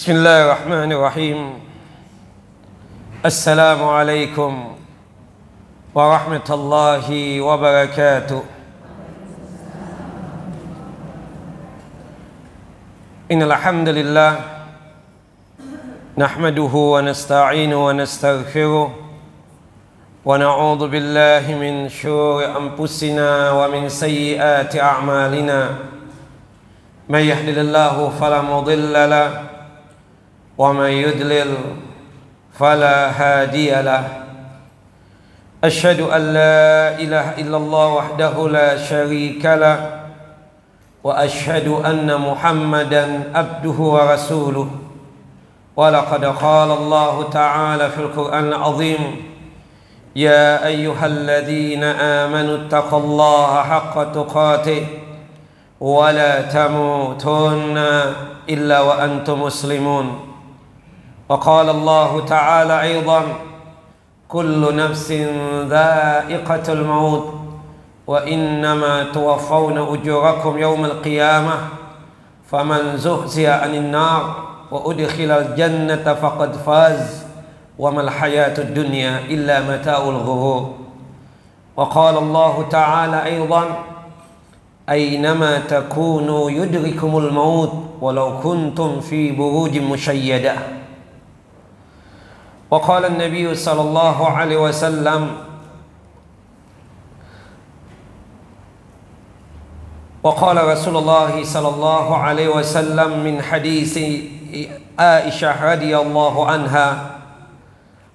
Bismillahirrahmanirrahim. Assalamualaikum warahmatullahi wabarakatuh. Innal hamdalillah nahmaduhu wa nasta'inuhu wa nastaghfiruh wa na'udzu billahi min syururi anfusina wa min sayyiati a'malina. May yahdihillahu fala mudilla lahu ومن يضلل فلا هادي له أشهد أن لا إله إلا الله وحده لا شريك له وأشهد أن محمدا عبده ورسوله ولقد قال الله تعالى في القرآن العظيم يا أيها الذين آمنوا اتقوا الله حق تقاته ولا تموتن إلا وأنتم مسلمون وقال الله تعالى أيضا كل نفس ذائقة الموت وإنما توفون أجوركم يوم القيامة فمن زحزح عن النار وأدخل الجنة فقد فاز وما الحياة الدنيا إلا متاع الغرور وقال الله تعالى أيضا أينما تكونوا يدرككم الموت ولو كنتم في بروج مشيدة وقال النبي صلى الله عليه وسلم وقال رسول الله صلى الله عليه وسلم من حديث عائشة رضي الله عنها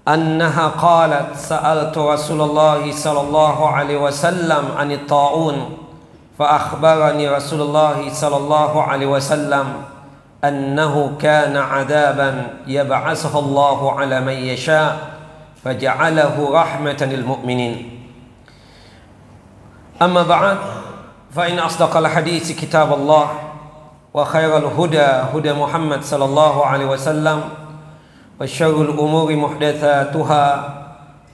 أنها قالت سألت رسول الله صلى الله عليه وسلم عن الطاعون فأخبرني رسول الله صلى الله عليه وسلم أنه كان عذابا يبعثه الله على من يشاء فجعله رحمة للمؤمنين أما بعد فإن أصدق الحديث كتاب الله وخير الهدى هدى محمد صلى الله عليه وسلم وشر الأمور محدثاتها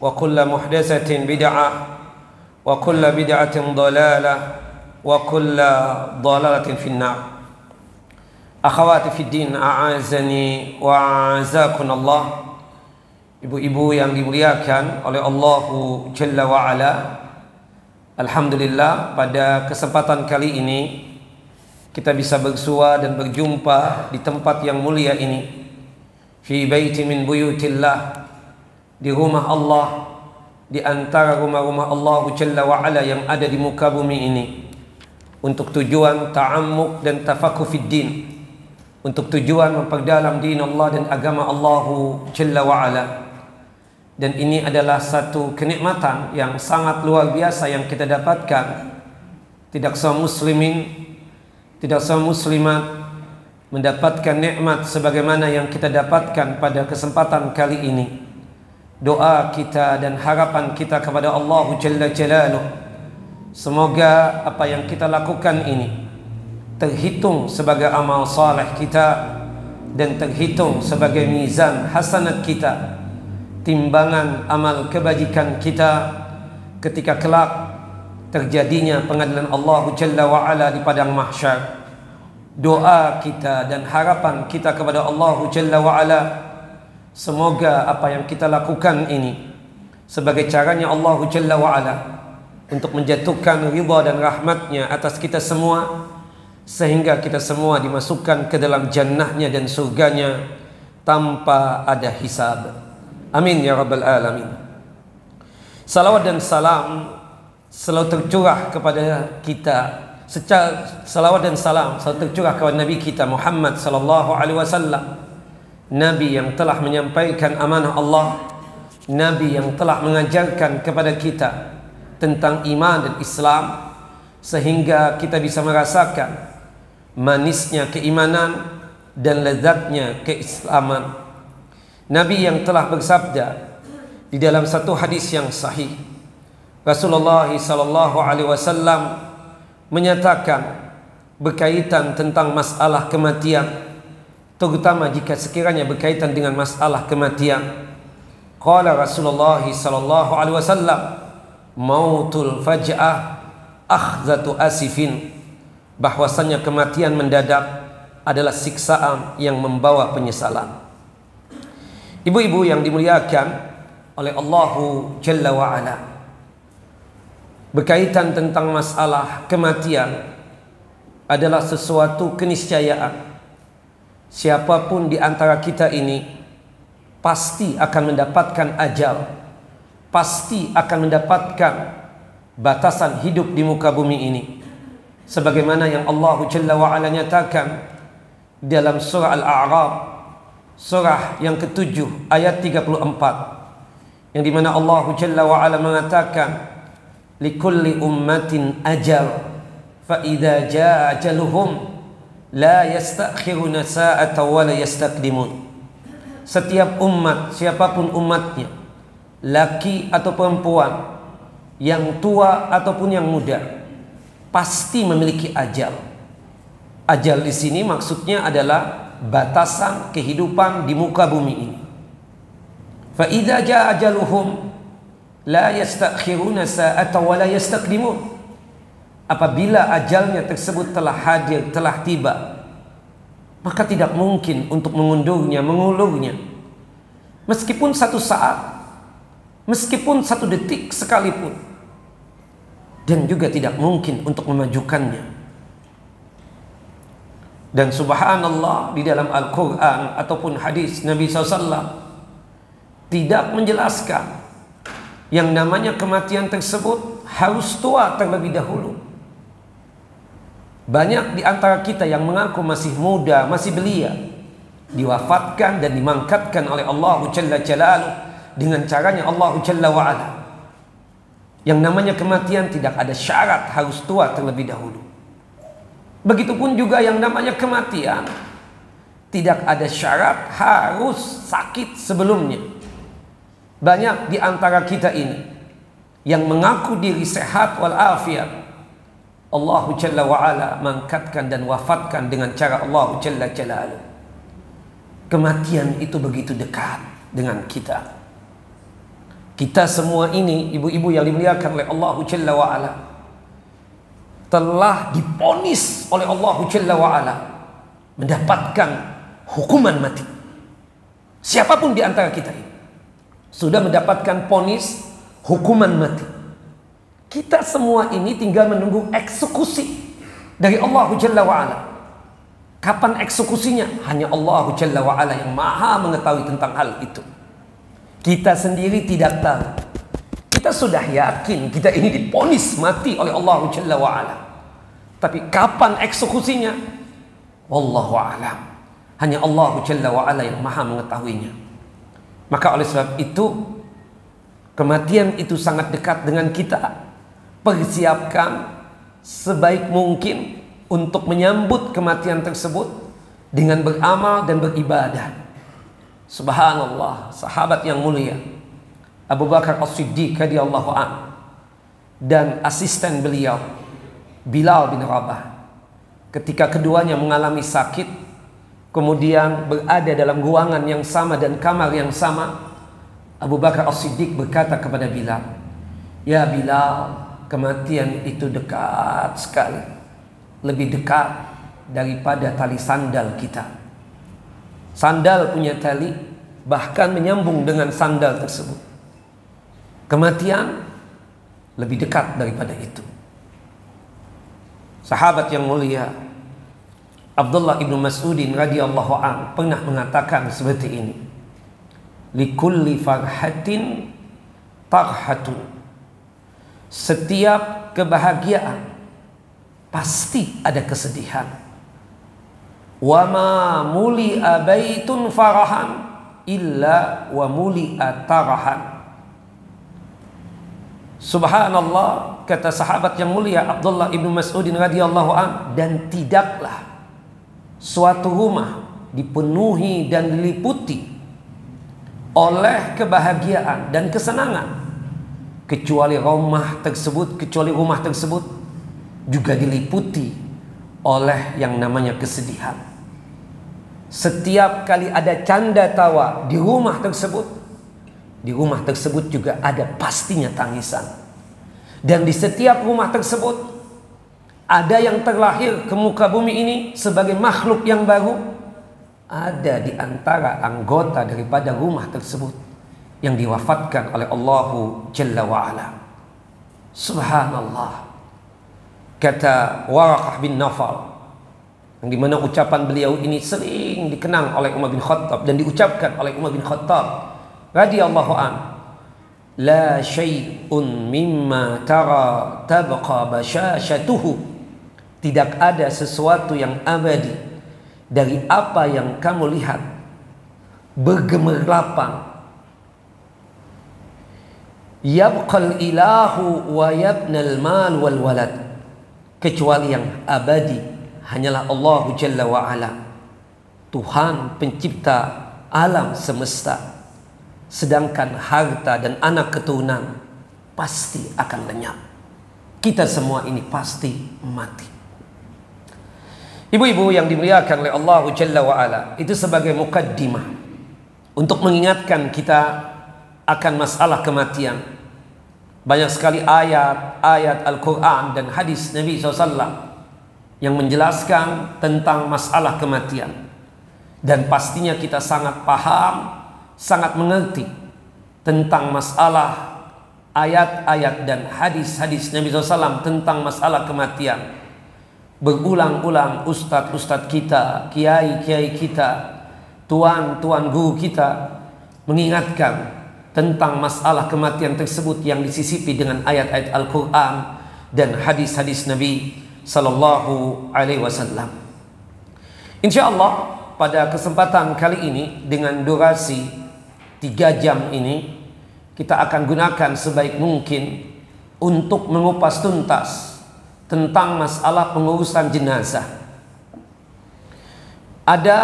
وكل محدثة بدعة وكل بدعة ضلالة وكل ضلالة في النار. Akhwati fiddin, a'azani wa a'azakunallah. Ibu-ibu yang dimuliakan oleh Allahu Jalla wa Ala, alhamdulillah pada kesempatan kali ini kita bisa bersua dan berjumpa di tempat yang mulia ini, fi baiti min buyutillah, di rumah Allah, di antara rumah-rumah Allahu Jalla wa Ala yang ada di muka bumi ini, untuk tujuan ta'ammuk dan tafaqquh fid din, untuk tujuan memperdalam din Allah dan agama Allahu Jalla wa'ala. Dan ini adalah satu kenikmatan yang sangat luar biasa yang kita dapatkan. Tidak semua muslimin, tidak semua muslimat mendapatkan nikmat sebagaimana yang kita dapatkan pada kesempatan kali ini. Doa kita dan harapan kita kepada Allahu Jalla Jalaluh, semoga apa yang kita lakukan ini terhitung sebagai amal saleh kita dan terhitung sebagai mizan hasanat kita, timbangan amal kebajikan kita ketika kelak terjadinya pengadilan Allah Jalla wa Ala di padang mahsyar. Doa kita dan harapan kita kepada Allah Jalla wa Ala, semoga apa yang kita lakukan ini sebagai caranya Allah Jalla wa Ala untuk menjatuhkan ridha dan rahmatnya atas kita semua, sehingga kita semua dimasukkan ke dalam jannahnya dan surganya tanpa ada hisab. Amin ya rabbal alamin. Salawat dan salam selalu tercurah kepada kita, salawat dan salam selalu tercurah kepada Nabi kita Muhammad sallallahu alaihi wasallam, Nabi yang telah menyampaikan amanah Allah, Nabi yang telah mengajarkan kepada kita tentang iman dan Islam, sehingga kita bisa merasakan manisnya keimanan dan lezatnya keislaman. Nabi yang telah bersabda di dalam satu hadis yang sahih, Rasulullah sallallahu alaihi wasallam menyatakan berkaitan tentang masalah kematian, terutama jika sekiranya berkaitan dengan masalah kematian. Qala Rasulullah sallallahu alaihi wasallam, mautul faj'ah akhzatu asifin, bahwasanya kematian mendadak adalah siksaan yang membawa penyesalan. Ibu-ibu yang dimuliakan oleh Allahu Jalla wa'ala, berkaitan tentang masalah kematian adalah sesuatu keniscayaan. Siapapun di antara kita ini pasti akan mendapatkan ajal, pasti akan mendapatkan batasan hidup di muka bumi ini, sebagaimana yang Allah Jalla wa'ala nyatakan dalam surah Al-A'raf, surah yang ke-7 ayat 34, yang dimana Allah Jalla wa'ala mengatakan likulli ummatin ajal fa idza jaa ajaluhum la yastakhiruna sa'atan wa la yastaqdimun. Setiap umat, siapapun umatnya, laki atau perempuan, yang tua ataupun yang muda, pasti memiliki ajal. Ajal di sini maksudnya adalah batasan kehidupan di muka bumi ini. Fa idza jaa ajaluhum la yastakhiruna sa'atan wa la yastaqdimun. Apabila ajalnya tersebut telah hadir, telah tiba, maka tidak mungkin untuk mengundurnya, mengulurnya. Meskipun satu saat, meskipun satu detik sekalipun. Dan juga tidak mungkin untuk memajukannya. Dan subhanallah, di dalam Al-Quran ataupun hadis Nabi SAW tidak menjelaskan yang namanya kematian tersebut harus tua terlebih dahulu. Banyak di antara kita yang mengaku masih muda, masih belia, diwafatkan dan dimangkatkan oleh Allah Jalla Jalaluh dengan caranya Allah Jalla wa'ala. Yang namanya kematian tidak ada syarat harus tua terlebih dahulu. Begitupun juga yang namanya kematian tidak ada syarat harus sakit sebelumnya. Banyak di antara kita ini yang mengaku diri sehat walafiat, Allah Jalla wa'ala mengangkatkan dan wafatkan dengan cara Allah Jalla Jalaluh. Kematian itu begitu dekat dengan kita. Kita semua ini, ibu-ibu yang dimuliakan oleh Allah Jalla wa'ala, telah diponis oleh Allah Jalla wa'ala mendapatkan hukuman mati. Siapapun di antara kita ini sudah mendapatkan ponis hukuman mati. Kita semua ini tinggal menunggu eksekusi dari Allah Jalla wa'ala. Kapan eksekusinya? Hanya Allah Jalla wa'ala yang maha mengetahui tentang hal itu. Kita sendiri tidak tahu. Kita sudah yakin kita ini diponis mati oleh Allah Jalla wa'ala. Tapi kapan eksekusinya? Wallahu a'lam. Hanya Allah Jalla wa'ala yang maha mengetahuinya. Maka oleh sebab itu, kematian itu sangat dekat dengan kita. Persiapkan sebaik mungkin untuk menyambut kematian tersebut dengan beramal dan beribadah. Subhanallah, sahabat yang mulia Abu Bakar As-Siddiq radhiyallahu anhu dan asisten beliau Bilal bin Rabah, ketika keduanya mengalami sakit, kemudian berada dalam ruangan yang sama dan kamar yang sama, Abu Bakar As-Siddiq berkata kepada Bilal, "Ya Bilal, kematian itu dekat sekali, lebih dekat daripada tali sandal kita. Sandal punya tali, bahkan menyambung dengan sandal tersebut. Kematian lebih dekat daripada itu." Sahabat yang mulia Abdullah ibnu Mas'udin radhiyallahu an pernah mengatakan seperti ini, "Likulli farhatin tarhatun." Setiap kebahagiaan pasti ada kesedihan. Wa ma muli'a baitun farahan illa wa muli'a tarahan. Subhanallah, kata sahabat yang mulia Abdullah ibnu Mas'udin radhiyallahu an, dan tidaklah suatu rumah dipenuhi dan diliputi oleh kebahagiaan dan kesenangan kecuali rumah tersebut juga diliputi oleh yang namanya kesedihan. Setiap kali ada canda tawa di rumah tersebut juga ada pastinya tangisan. Dan di setiap rumah tersebut Ada yang terlahir ke muka bumi ini sebagai makhluk yang baru. Ada di antara anggota daripada rumah tersebut yang diwafatkan oleh Allahu Jalla wa'ala. Subhanallah. Kata Waraqah bin Nawfal, yang dimana ucapan beliau ini sering dikenang oleh Umar bin Khattab dan diucapkan oleh Umar bin Khattab radhiyallahu an, la syai'un mimma tara tabqa bashashatuhu, tidak ada sesuatu yang abadi dari apa yang kamu lihat bergemerlapan. Yabqal ilahu wa yabnal mal wal walad, kecuali yang abadi hanyalah Allah Jalla wa'ala, Tuhan pencipta alam semesta. Sedangkan harta dan anak keturunan pasti akan lenyap. Kita semua ini pasti mati. Ibu-ibu yang dimuliakan oleh Allah Jalla wa'ala, itu sebagai mukaddimah untuk mengingatkan kita akan masalah kematian. Banyak sekali ayat-ayat Al-Quran dan hadis Nabi SAW yang menjelaskan tentang masalah kematian. Dan pastinya kita sangat paham, sangat mengerti tentang masalah ayat-ayat dan hadis-hadis Nabi SAW tentang masalah kematian. Berulang-ulang ustadz-ustadz kita, kiai-kiai kita, tuan-tuan guru kita mengingatkan tentang masalah kematian tersebut yang disisipi dengan ayat-ayat Al-Quran dan hadis-hadis Nabi Sallallahu Alaihi Wasallam. InsyaAllah pada kesempatan kali ini dengan durasi 3 jam ini, kita akan gunakan sebaik mungkin untuk mengupas tuntas tentang masalah pengurusan jenazah. Ada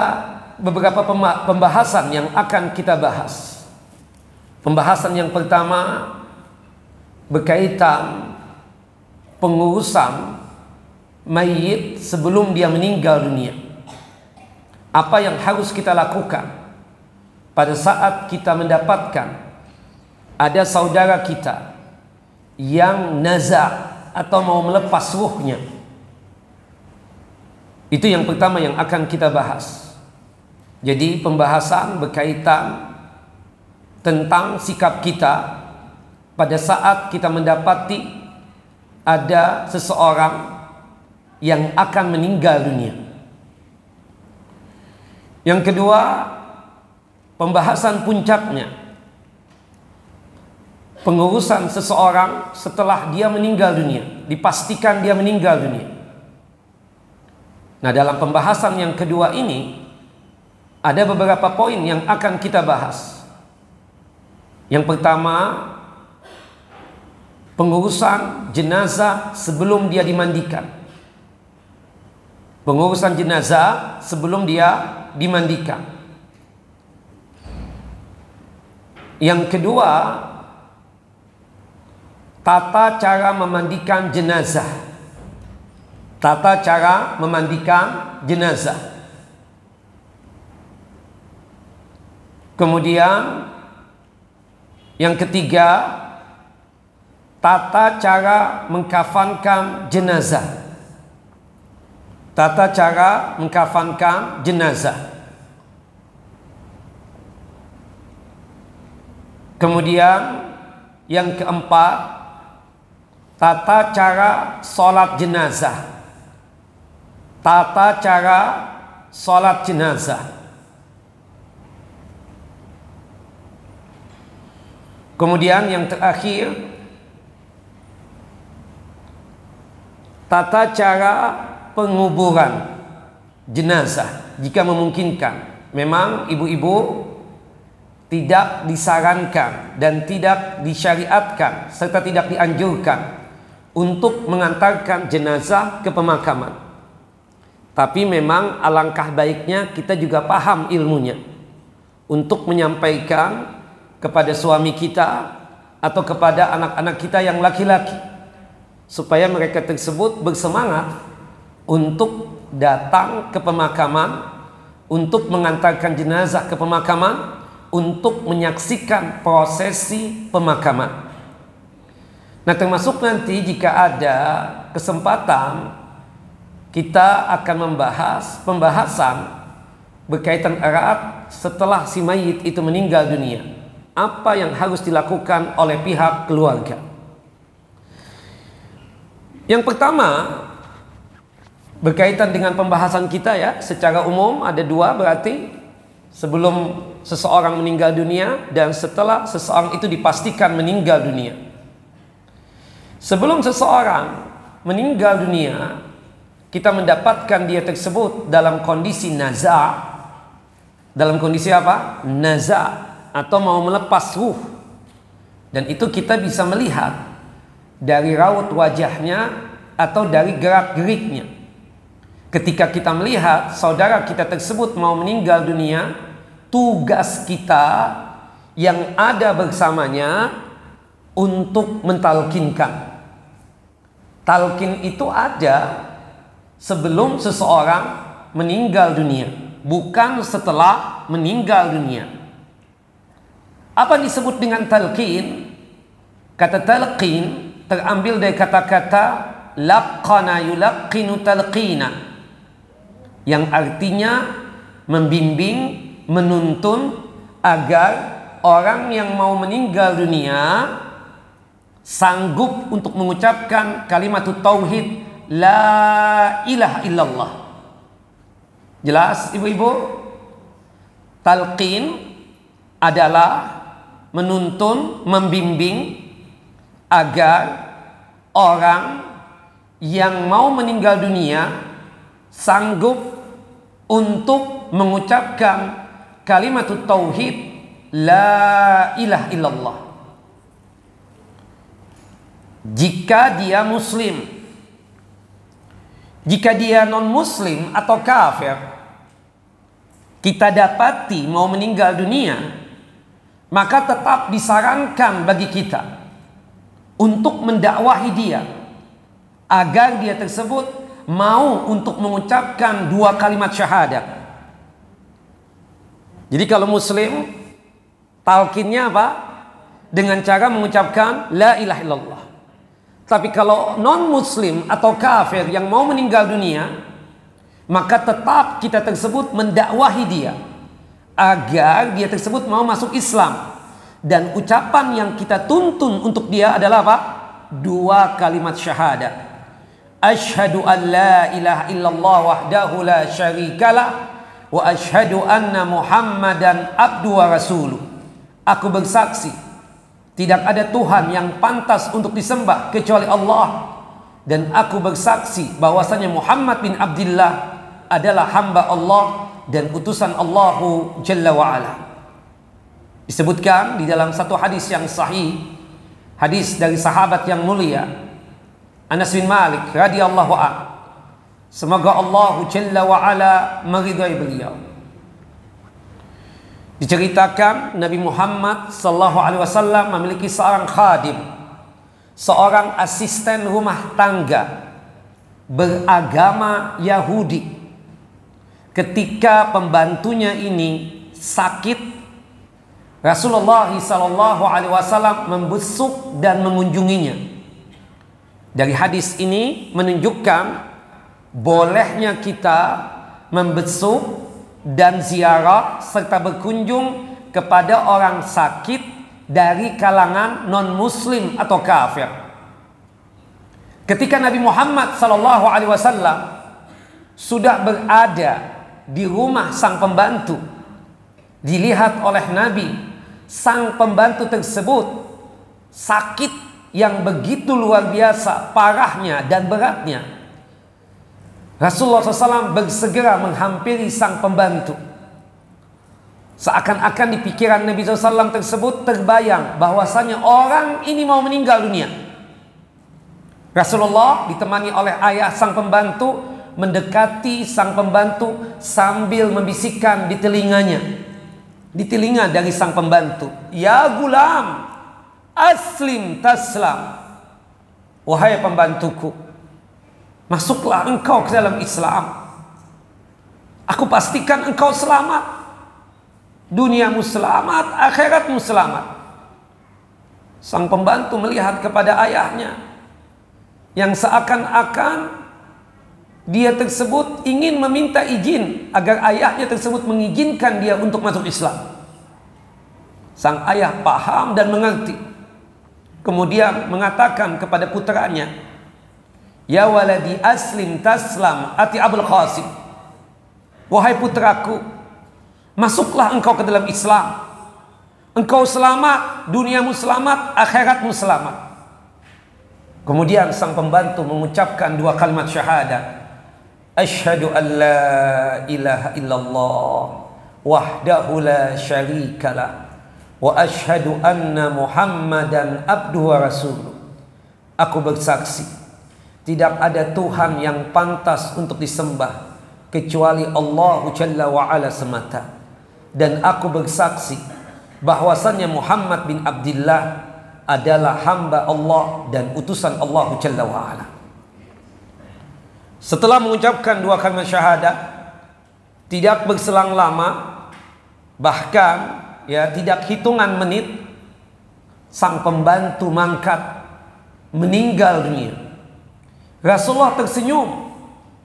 beberapa pembahasan yang akan kita bahas. Pembahasan yang pertama berkaitan pengurusan mayit sebelum dia meninggal dunia. Apa yang harus kita lakukan pada saat kita mendapatkan ada saudara kita yang nazar atau mau melepas ruhnya. Itu yang pertama yang akan kita bahas. Jadi pembahasan berkaitan tentang sikap kita pada saat kita mendapati ada seseorang yang akan meninggal dunia. Yang kedua, pembahasan puncaknya, pengurusan seseorang setelah dia meninggal dunia, dipastikan dia meninggal dunia. Nah, dalam pembahasan yang kedua ini ada beberapa poin yang akan kita bahas. Yang pertama, pengurusan jenazah sebelum dia dimandikan. Pengurusan jenazah sebelum dia dimandikan. Yang kedua, tata cara memandikan jenazah. Tata cara memandikan jenazah. Kemudian yang ketiga, tata cara mengkafankan jenazah. Tata cara mengkafankan jenazah. Kemudian yang keempat, tata cara sholat jenazah. Tata cara sholat jenazah. Kemudian yang terakhir, tata cara penguburan jenazah jika memungkinkan. Memang ibu-ibu tidak disarankan dan tidak disyariatkan serta tidak dianjurkan untuk mengantarkan jenazah ke pemakaman. Tapi memang alangkah baiknya kita juga paham ilmunya untuk menyampaikan kepada suami kita atau kepada anak-anak kita yang laki-laki, supaya mereka tersebut bersemangat untuk datang ke pemakaman, untuk mengantarkan jenazah ke pemakaman, untuk menyaksikan prosesi pemakaman. Nah, termasuk nanti jika ada kesempatan kita akan membahas pembahasan berkaitan erat setelah si mayit itu meninggal dunia. Apa yang harus dilakukan oleh pihak keluarga? Yang pertama, berkaitan dengan pembahasan kita ya, secara umum ada dua, berarti sebelum seseorang meninggal dunia dan setelah seseorang itu dipastikan meninggal dunia. Sebelum seseorang meninggal dunia, kita mendapatkan dia tersebut dalam kondisi naza. Dalam kondisi apa? Naza, atau mau melepas ruh. Dan itu kita bisa melihat dari raut wajahnya atau dari gerak-geriknya. Ketika kita melihat saudara kita tersebut mau meninggal dunia, tugas kita yang ada bersamanya untuk mentalkinkan. Talkin itu ada sebelum seseorang meninggal dunia, bukan setelah meninggal dunia. Apa disebut dengan talqin? Kata talqin terambil dari kata-kata laqana yulaqqinu talqina, yang artinya membimbing, menuntun agar orang yang mau meninggal dunia sanggup untuk mengucapkan kalimat tauhid la ilaha illallah. Jelas ibu-ibu? Talqin adalah menuntun, membimbing agar orang yang mau meninggal dunia sanggup untuk mengucapkan kalimat tauhid la ilaha illallah. Jika dia muslim, jika dia non muslim atau kafir, kita dapati mau meninggal dunia, maka tetap disarankan bagi kita untuk mendakwahi dia agar dia tersebut mau untuk mengucapkan dua kalimat syahadat. Jadi kalau muslim, talqinnya apa? Dengan cara mengucapkan la ilaha illallah. Tapi kalau non muslim atau kafir yang mau meninggal dunia, maka tetap kita tersebut mendakwahi dia agar dia tersebut mau masuk Islam. Dan ucapan yang kita tuntun untuk dia adalah apa? Dua kalimat syahadat. Asyhadu an la ilaha illallah wahdahu la syarikalah wa asyhadu anna Muhammadan abdu wa rasuluh. Aku bersaksi tidak ada Tuhan yang pantas untuk disembah kecuali Allah, dan aku bersaksi bahwasanya Muhammad bin Abdullah adalah hamba Allah dan utusan Allahu Jalla wa Ala. Disebutkan di dalam satu hadis yang sahih, hadis dari sahabat yang mulia Anas bin Malik radhiyallahu anhu, semoga Allahu Jalla wa Ala meridai beliau. Diceritakan Nabi Muhammad sallallahu alaihi wasallam memiliki seorang khadim, seorang asisten rumah tangga beragama Yahudi. Ketika pembantunya ini sakit, Rasulullah sallallahu alaihi wasallam membesuk dan mengunjunginya. Dari hadis ini menunjukkan bolehnya kita membesuk dan ziarah serta berkunjung kepada orang sakit dari kalangan non muslim atau kafir. Ketika Nabi Muhammad sallallahu alaihi wasallam sudah berada di rumah sang pembantu, dilihat oleh Nabi sang pembantu tersebut sakit yang begitu luar biasa parahnya dan beratnya. Rasulullah SAW bersegera menghampiri sang pembantu. Seakan-akan di pikiran Nabi SAW tersebut terbayang bahwasanya orang ini mau meninggal dunia. Rasulullah ditemani oleh ayah sang pembantu mendekati sang pembantu sambil membisikkan di telinganya, di telinga dari sang pembantu, "Ya gulam, aslim taslam." Wahai pembantuku, masuklah engkau ke dalam Islam. Aku pastikan engkau selamat. Duniamu selamat, akhiratmu selamat. Sang pembantu melihat kepada ayahnya yang seakan-akan dia tersebut ingin meminta izin agar ayahnya tersebut mengizinkan dia untuk masuk Islam. Sang ayah paham dan mengerti, kemudian mengatakan kepada putranya, "Ya waladi aslim taslam ati Abul Qasim." Wahai putraku, masuklah engkau ke dalam Islam. Engkau selamat, duniamu selamat, akhiratmu selamat. Kemudian sang pembantu mengucapkan dua kalimat syahadat. Asyhadu an la ilaha illallah wahdahu la syarikalah wa asyhadu anna Muhammadan abduhu wa rasuluh. Aku bersaksi tidak ada Tuhan yang pantas untuk disembah kecuali Allah Jalla wa Ala semata, dan aku bersaksi bahwasannya Muhammad bin Abdullah adalah hamba Allah dan utusan Allah Jalla wa Ala. Setelah mengucapkan dua kalimat syahadat, tidak berselang lama, bahkan tidak hitungan menit, sang pembantu mangkat meninggal dunia. Rasulullah tersenyum,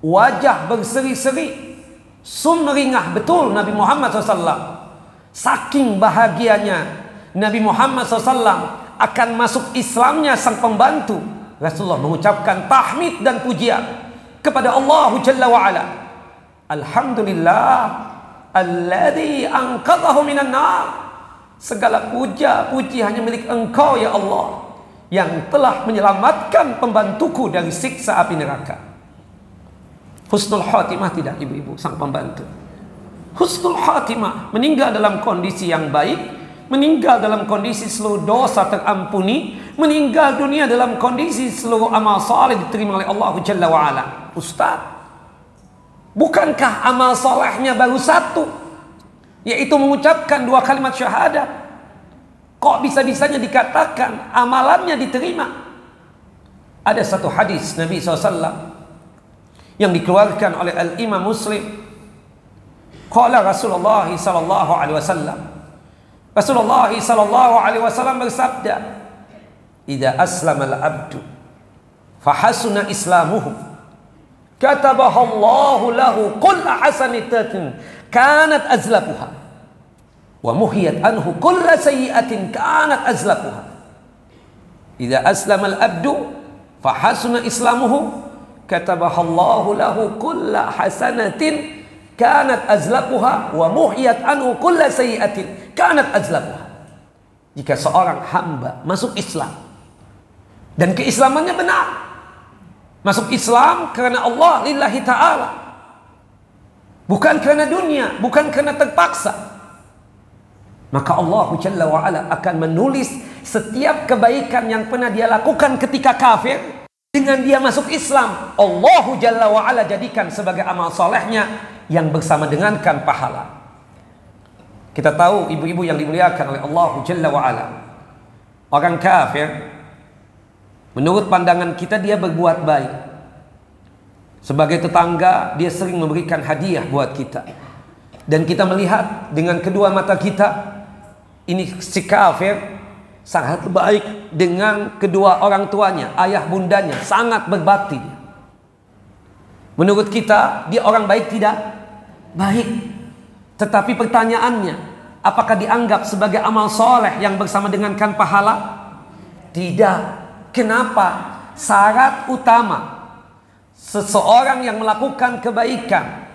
wajah berseri-seri, sumringah betul Nabi Muhammad SAW. Saking bahagianya Nabi Muhammad SAW akan masuk Islamnya sang pembantu, Rasulullah mengucapkan tahmid dan pujian kepada Allah Jalla wa Ala. Alhamdulillah alladzi anqadhahu minan nar. Segala puji hanya milik Engkau ya Allah, yang telah menyelamatkan pembantuku dari siksa api neraka. Husnul khatimah tidak ibu-ibu sang pembantu? Husnul khatimah, meninggal dalam kondisi yang baik, meninggal dalam kondisi seluruh dosa terampuni, meninggal dunia dalam kondisi seluruh amal saleh diterima oleh Allah Jalla wa Ala. Ustaz, bukankah amal salehnya baru satu, yaitu mengucapkan dua kalimat syahadat? Kok bisa-bisanya dikatakan amalannya diterima? Ada satu hadis Nabi SAW yang dikeluarkan oleh Al-Imam Muslim. Qala Rasulullah sallallahu alaihi wasallam, Rasulullah sallallahu alaihi wasallam bersabda, "Idza aslama al-'abdu fa hasuna islamuhu, katabahu Allah lahu kull hasanatin kanat azlafuha wa muhiyat anhu kull sayyi'atin kanat azlafuha." Idza aslama al-'abdu fa hasuna islamuhu, katabahu Allah lahu kull hasanatin kanat azlafuha wa muhiyat anhu kull sayyi'atin kanat azlafuha. Jika seorang hamba masuk Islam dan keislamannya benar, masuk Islam karena Allah lillahi ta'ala, bukan karena dunia, bukan karena terpaksa, maka Allah Jalla wa Ala akan menulis setiap kebaikan yang pernah dia lakukan ketika kafir, dengan dia masuk Islam, Allah Jalla wa Ala jadikan sebagai amal solehnya yang bersama dengankan pahala. Kita tahu ibu-ibu yang dimuliakan oleh Allah Jalla wa Ala, orang kafir menurut pandangan kita dia berbuat baik. Sebagai tetangga dia sering memberikan hadiah buat kita, dan kita melihat dengan kedua mata kita, ini si kafir sangat baik dengan kedua orang tuanya, ayah bundanya, sangat berbakti. Menurut kita dia orang baik tidak? Baik. Tetapi pertanyaannya, apakah dianggap sebagai amal soleh yang bersama dengankan pahala? Tidak. Kenapa? Syarat utama seseorang yang melakukan kebaikan,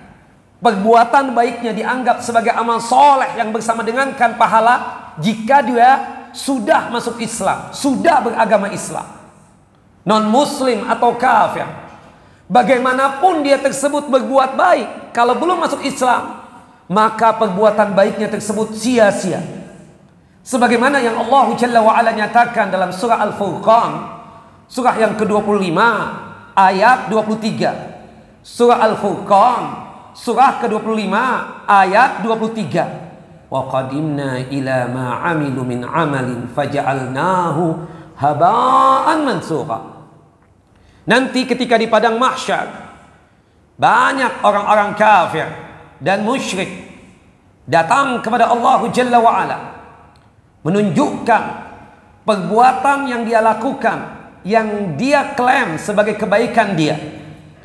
perbuatan baiknya dianggap sebagai amal soleh yang bersama dengankan pahala jika dia sudah masuk Islam, sudah beragama Islam. Non muslim atau kafir, bagaimanapun dia tersebut berbuat baik, kalau belum masuk Islam, maka perbuatan baiknya tersebut sia-sia. Sebagaimana yang Allah Jalla wa Ala nyatakan dalam surah Al-Furqan, surah yang ke-25 ayat 23. Surah Al-Furqan surah ke-25 ayat 23. Wa qadimna ila ma 'amilu min 'amalin faja'alnahu haba'an mansura. Nanti ketika di padang mahsyar, banyak orang-orang kafir dan musyrik datang kepada Allah Jalla wa Ala, menunjukkan perbuatan yang dia lakukan, yang dia klaim sebagai kebaikan dia.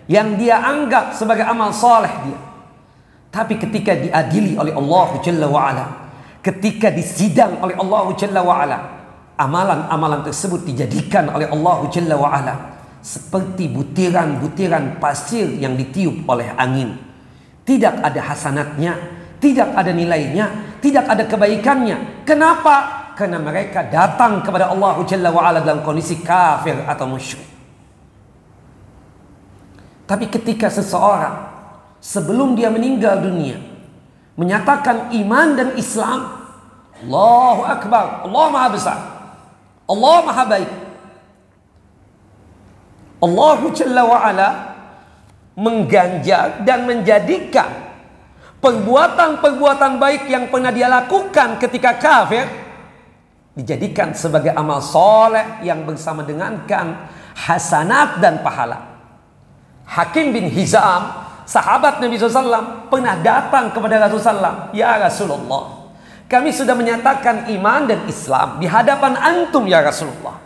yang dia anggap sebagai amal soleh dia. Tapi ketika diadili oleh Allah Jalla wa'ala, ketika disidang oleh Allah Jalla wa'ala, amalan-amalan tersebut dijadikan oleh Allah Jalla wa'ala seperti butiran-butiran pasir yang ditiup oleh angin. Tidak ada hasanatnya, tidak ada nilainya, tidak ada kebaikannya. Kenapa? Karena mereka datang kepada Allah Jalla wa'ala dalam kondisi kafir atau musyrik. Tapi ketika seseorang sebelum dia meninggal dunia menyatakan iman dan Islam, Allahu Akbar, Allah Maha Besar, Allah Maha Baik, Allah Jalla wa'ala mengganjar dan menjadikan perbuatan-perbuatan baik yang pernah dia lakukan ketika kafir dijadikan sebagai amal soleh yang bersama dengankan hasanat dan pahala. Hakim bin Hizam, sahabat Nabi SAW, pernah datang kepada Rasulullah, ya Rasulullah, kami sudah menyatakan iman dan Islam di hadapan antum ya Rasulullah,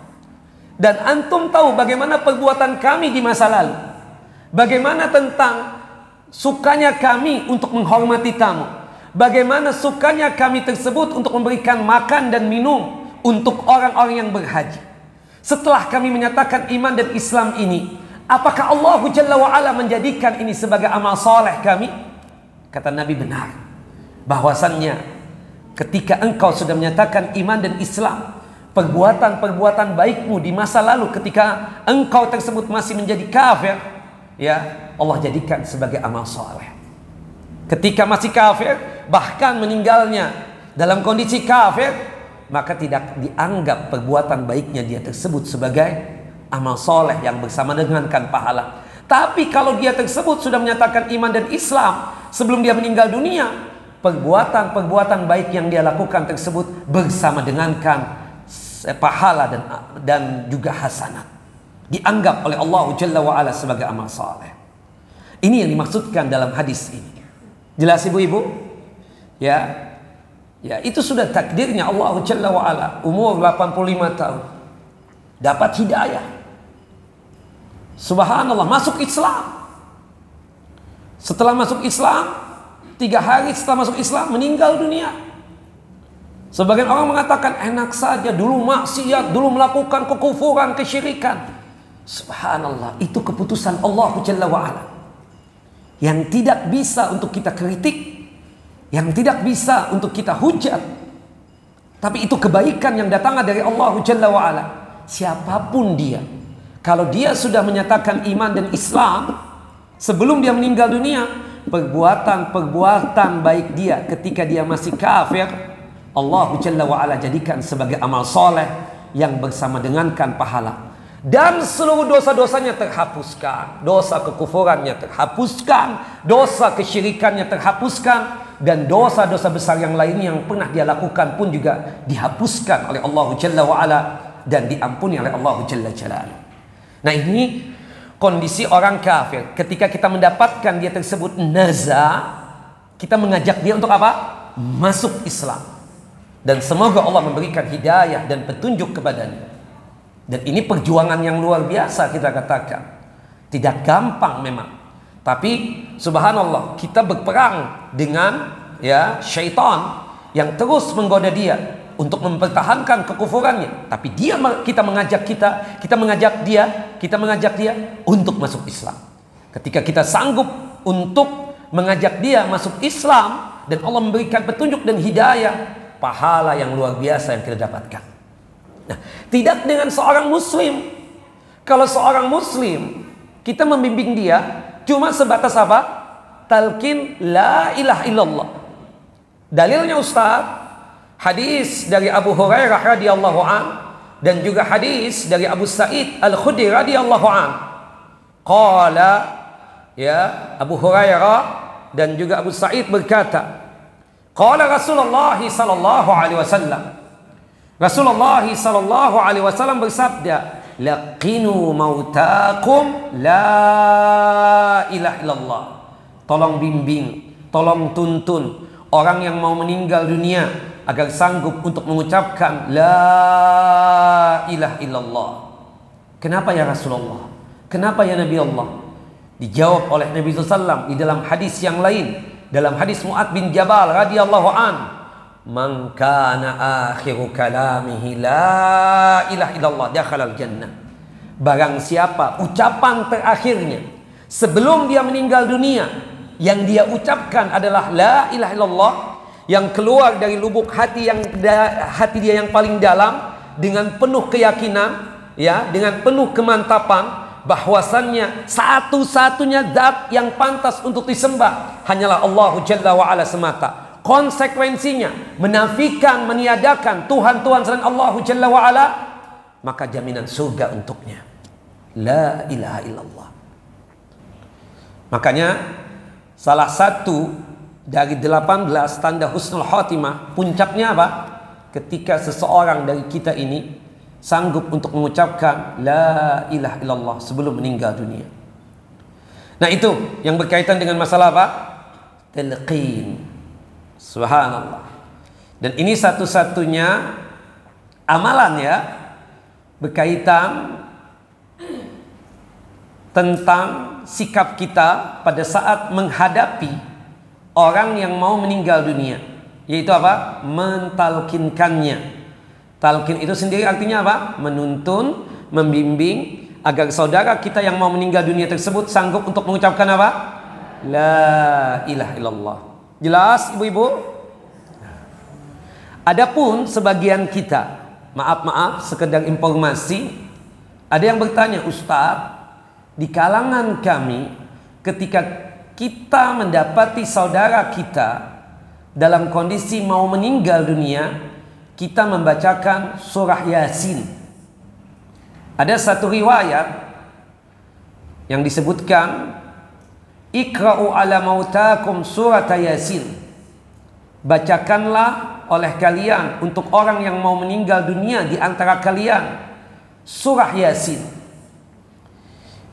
dan antum tahu bagaimana perbuatan kami di masa lalu, bagaimana tentang sukanya kami untuk menghormati tamu, bagaimana sukanya kami tersebut untuk memberikan makan dan minum untuk orang-orang yang berhaji. Setelah kami menyatakan iman dan Islam ini, apakah Allah Jalla wa'ala menjadikan ini sebagai amal soleh kami? Kata Nabi, benar. Bahwasannya ketika engkau sudah menyatakan iman dan Islam, perbuatan-perbuatan baikmu di masa lalu ketika engkau tersebut masih menjadi kafir, ya, Allah jadikan sebagai amal soleh. Ketika masih kafir, bahkan meninggalnya dalam kondisi kafir, maka tidak dianggap perbuatan baiknya dia tersebut sebagai amal soleh yang bersama dengankan pahala. Tapi kalau dia tersebut sudah menyatakan iman dan Islam sebelum dia meninggal dunia, perbuatan-perbuatan baik yang dia lakukan tersebut bersama dengankan pahala dan juga hasanat, dianggap oleh Allah Jalla wa'ala sebagai amal soleh. Ini yang dimaksudkan dalam hadis ini. Jelas ibu-ibu? Ya, itu sudah takdirnya Allah Jalla wa'ala. Umur 85 tahun, dapat hidayah, subhanallah, masuk Islam. Setelah masuk Islam, 3 hari setelah masuk Islam meninggal dunia. Sebagian orang mengatakan enak saja, dulu maksiat, dulu melakukan kekufuran, kesyirikan. Subhanallah, itu keputusan Allah Jalla wa'ala yang tidak bisa untuk kita kritik, yang tidak bisa untuk kita hujat. Tapi itu kebaikan yang datang dari Allah Jalla wa'ala. Siapapun dia, kalau dia sudah menyatakan iman dan Islam sebelum dia meninggal dunia, perbuatan-perbuatan baik dia ketika dia masih kafir, Allah Jalla wa'ala jadikan sebagai amal soleh yang bersama dengankan pahala. Dan seluruh dosa-dosanya terhapuskan, dosa kekufurannya terhapuskan, dosa kesyirikannya terhapuskan, dan dosa-dosa besar yang lain yang pernah dia lakukan pun juga dihapuskan oleh Allah Jalla wa'ala dan diampuni oleh Allah Jalla Jalaluhu. Nah, ini kondisi orang kafir. Ketika kita mendapatkan dia tersebut naza, kita mengajak dia untuk apa? Masuk Islam. Dan semoga Allah memberikan hidayah dan petunjuk kepadanya. Dan ini perjuangan yang luar biasa, kita katakan. Tidak gampang memang. Tapi subhanallah, kita berperang dengan syaitan yang terus menggoda dia untuk mempertahankan kekufurannya. Tapi kita mengajak dia untuk masuk Islam. Ketika kita sanggup untuk mengajak dia masuk Islam dan Allah memberikan petunjuk dan hidayah, pahala yang luar biasa yang kita dapatkan. Nah, tidak dengan seorang muslim. Kalau seorang muslim, kita membimbing dia cuma sebatas apa? Talqin la ilaha illallah. Dalilnya Ustaz, hadis dari Abu Hurairah radhiyallahu an dan juga hadis dari Abu Sa'id Al-Khudri radhiyallahu an. Qala, Abu Hurairah dan juga Abu Sa'id berkata, qala Rasulullah sallallahu alaihi wasallam, Rasulullah sallallahu alaihi wasallam bersabda, laqinu mautakum la ilaha illallah. Tolong bimbing, tolong tuntun orang yang mau meninggal dunia agar sanggup untuk mengucapkan la ilaha illallah. Kenapa ya Rasulullah? Kenapa ya Nabi Allah? Dijawab oleh Nabi SAW di dalam hadis yang lain, dalam hadis Mu'adz bin Jabal radhiyallahu an, "Man kana akhiru kalamihi la ilaha illallah dakhalal jannah." Barang siapa ucapan terakhirnya sebelum dia meninggal dunia, yang dia ucapkan adalah la ilaha illallah, yang keluar dari lubuk hati hati dia yang paling dalam dengan penuh keyakinan, ya, dengan penuh kemantapan bahwasannya satu-satunya zat yang pantas untuk disembah hanyalah Allah Jalla wa Ala semata. Konsekuensinya menafikan, meniadakan Tuhan-Tuhan selain Allah Jalla wa Ala, maka jaminan surga untuknya. La ilaha illallah. Makanya salah satu dari 18 tanda husnul khatimah, puncaknya apa? Ketika seseorang dari kita ini sanggup untuk mengucapkan la ilaha illallah sebelum meninggal dunia. Nah, itu yang berkaitan dengan masalah apa? Talqin. Subhanallah. Dan ini satu-satunya amalan, ya, berkaitan tentang sikap kita pada saat menghadapi orang yang mau meninggal dunia, yaitu apa? Mentalkinkannya. Talqin itu sendiri artinya apa? Menuntun, membimbing agar saudara kita yang mau meninggal dunia tersebut sanggup untuk mengucapkan apa? La ilaha illallah. Jelas ibu-ibu? Adapun sebagian kita, maaf sekedar informasi, ada yang bertanya, "Ustaz, di kalangan kami ketika kita mendapati saudara kita dalam kondisi mau meninggal dunia, kita membacakan surah Yasin." Ada satu riwayat yang disebutkan, "Iqra'u ala mautakum surat Yasin." Bacakanlah oleh kalian untuk orang yang mau meninggal dunia di antara kalian surah Yasin.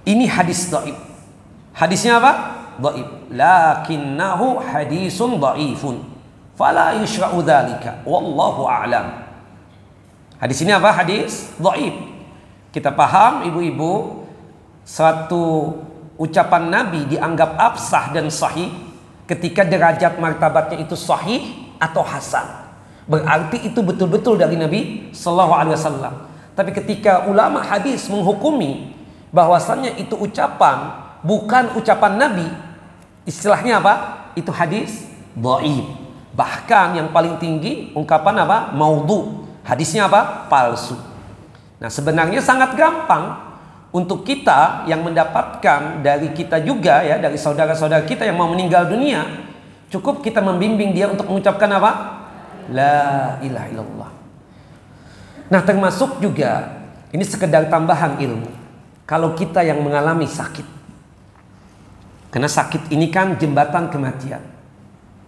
Ini hadis dhaif. Hadisnya apa? Dhaif. Lakinnahu hadisun dhaifun. Fala yushra'u dzalika wallahu a'lam. Hadis ini apa? Hadis dhaif. Kita paham ibu-ibu, suatu ucapan Nabi dianggap absah dan sahih ketika derajat martabatnya itu sahih atau hasan. Berarti itu betul-betul dari Nabi sallallahu alaihi wasallam. Tapi ketika ulama hadis menghukumi bahwasannya itu ucapan bukan ucapan Nabi, istilahnya apa? Itu hadis dhaif. Bahkan yang paling tinggi ungkapan apa? Maudhu. Hadisnya apa? Palsu. Nah, sebenarnya sangat gampang untuk kita yang mendapatkan dari kita juga, ya, dari saudara-saudara kita yang mau meninggal dunia, cukup kita membimbing dia untuk mengucapkan apa? La ilaha illallah. Nah, termasuk juga ini sekedar tambahan ilmu. Kalau kita yang mengalami sakit, karena sakit ini kan jembatan kematian.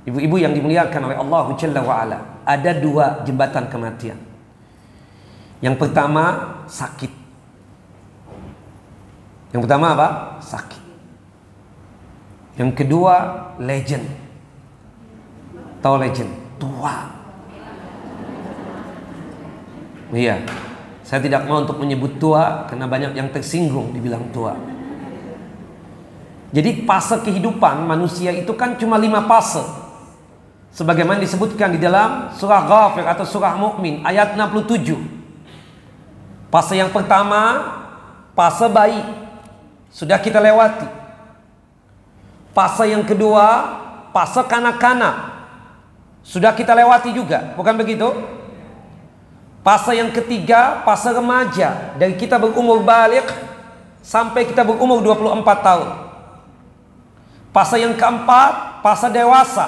Ibu-ibu yang dimuliakan oleh Allah Jalla wa'ala, ada dua jembatan kematian. Yang pertama sakit. Yang pertama apa? Sakit. Yang kedua legend. Tahu legend? Tua. Iya. Saya tidak mau untuk menyebut tua karena banyak yang tersinggung dibilang tua. Jadi fase kehidupan manusia itu kan cuma 5 fase. Sebagaimana disebutkan di dalam surah Ghafir atau surah Mukmin ayat 67. Fase yang pertama, fase bayi, sudah kita lewati. Fase yang kedua, fase kanak-kanak, sudah kita lewati juga, bukan begitu? Fase yang ketiga, fase remaja, dari kita berumur baligh sampai kita berumur 24 tahun. Fase yang keempat, fase dewasa,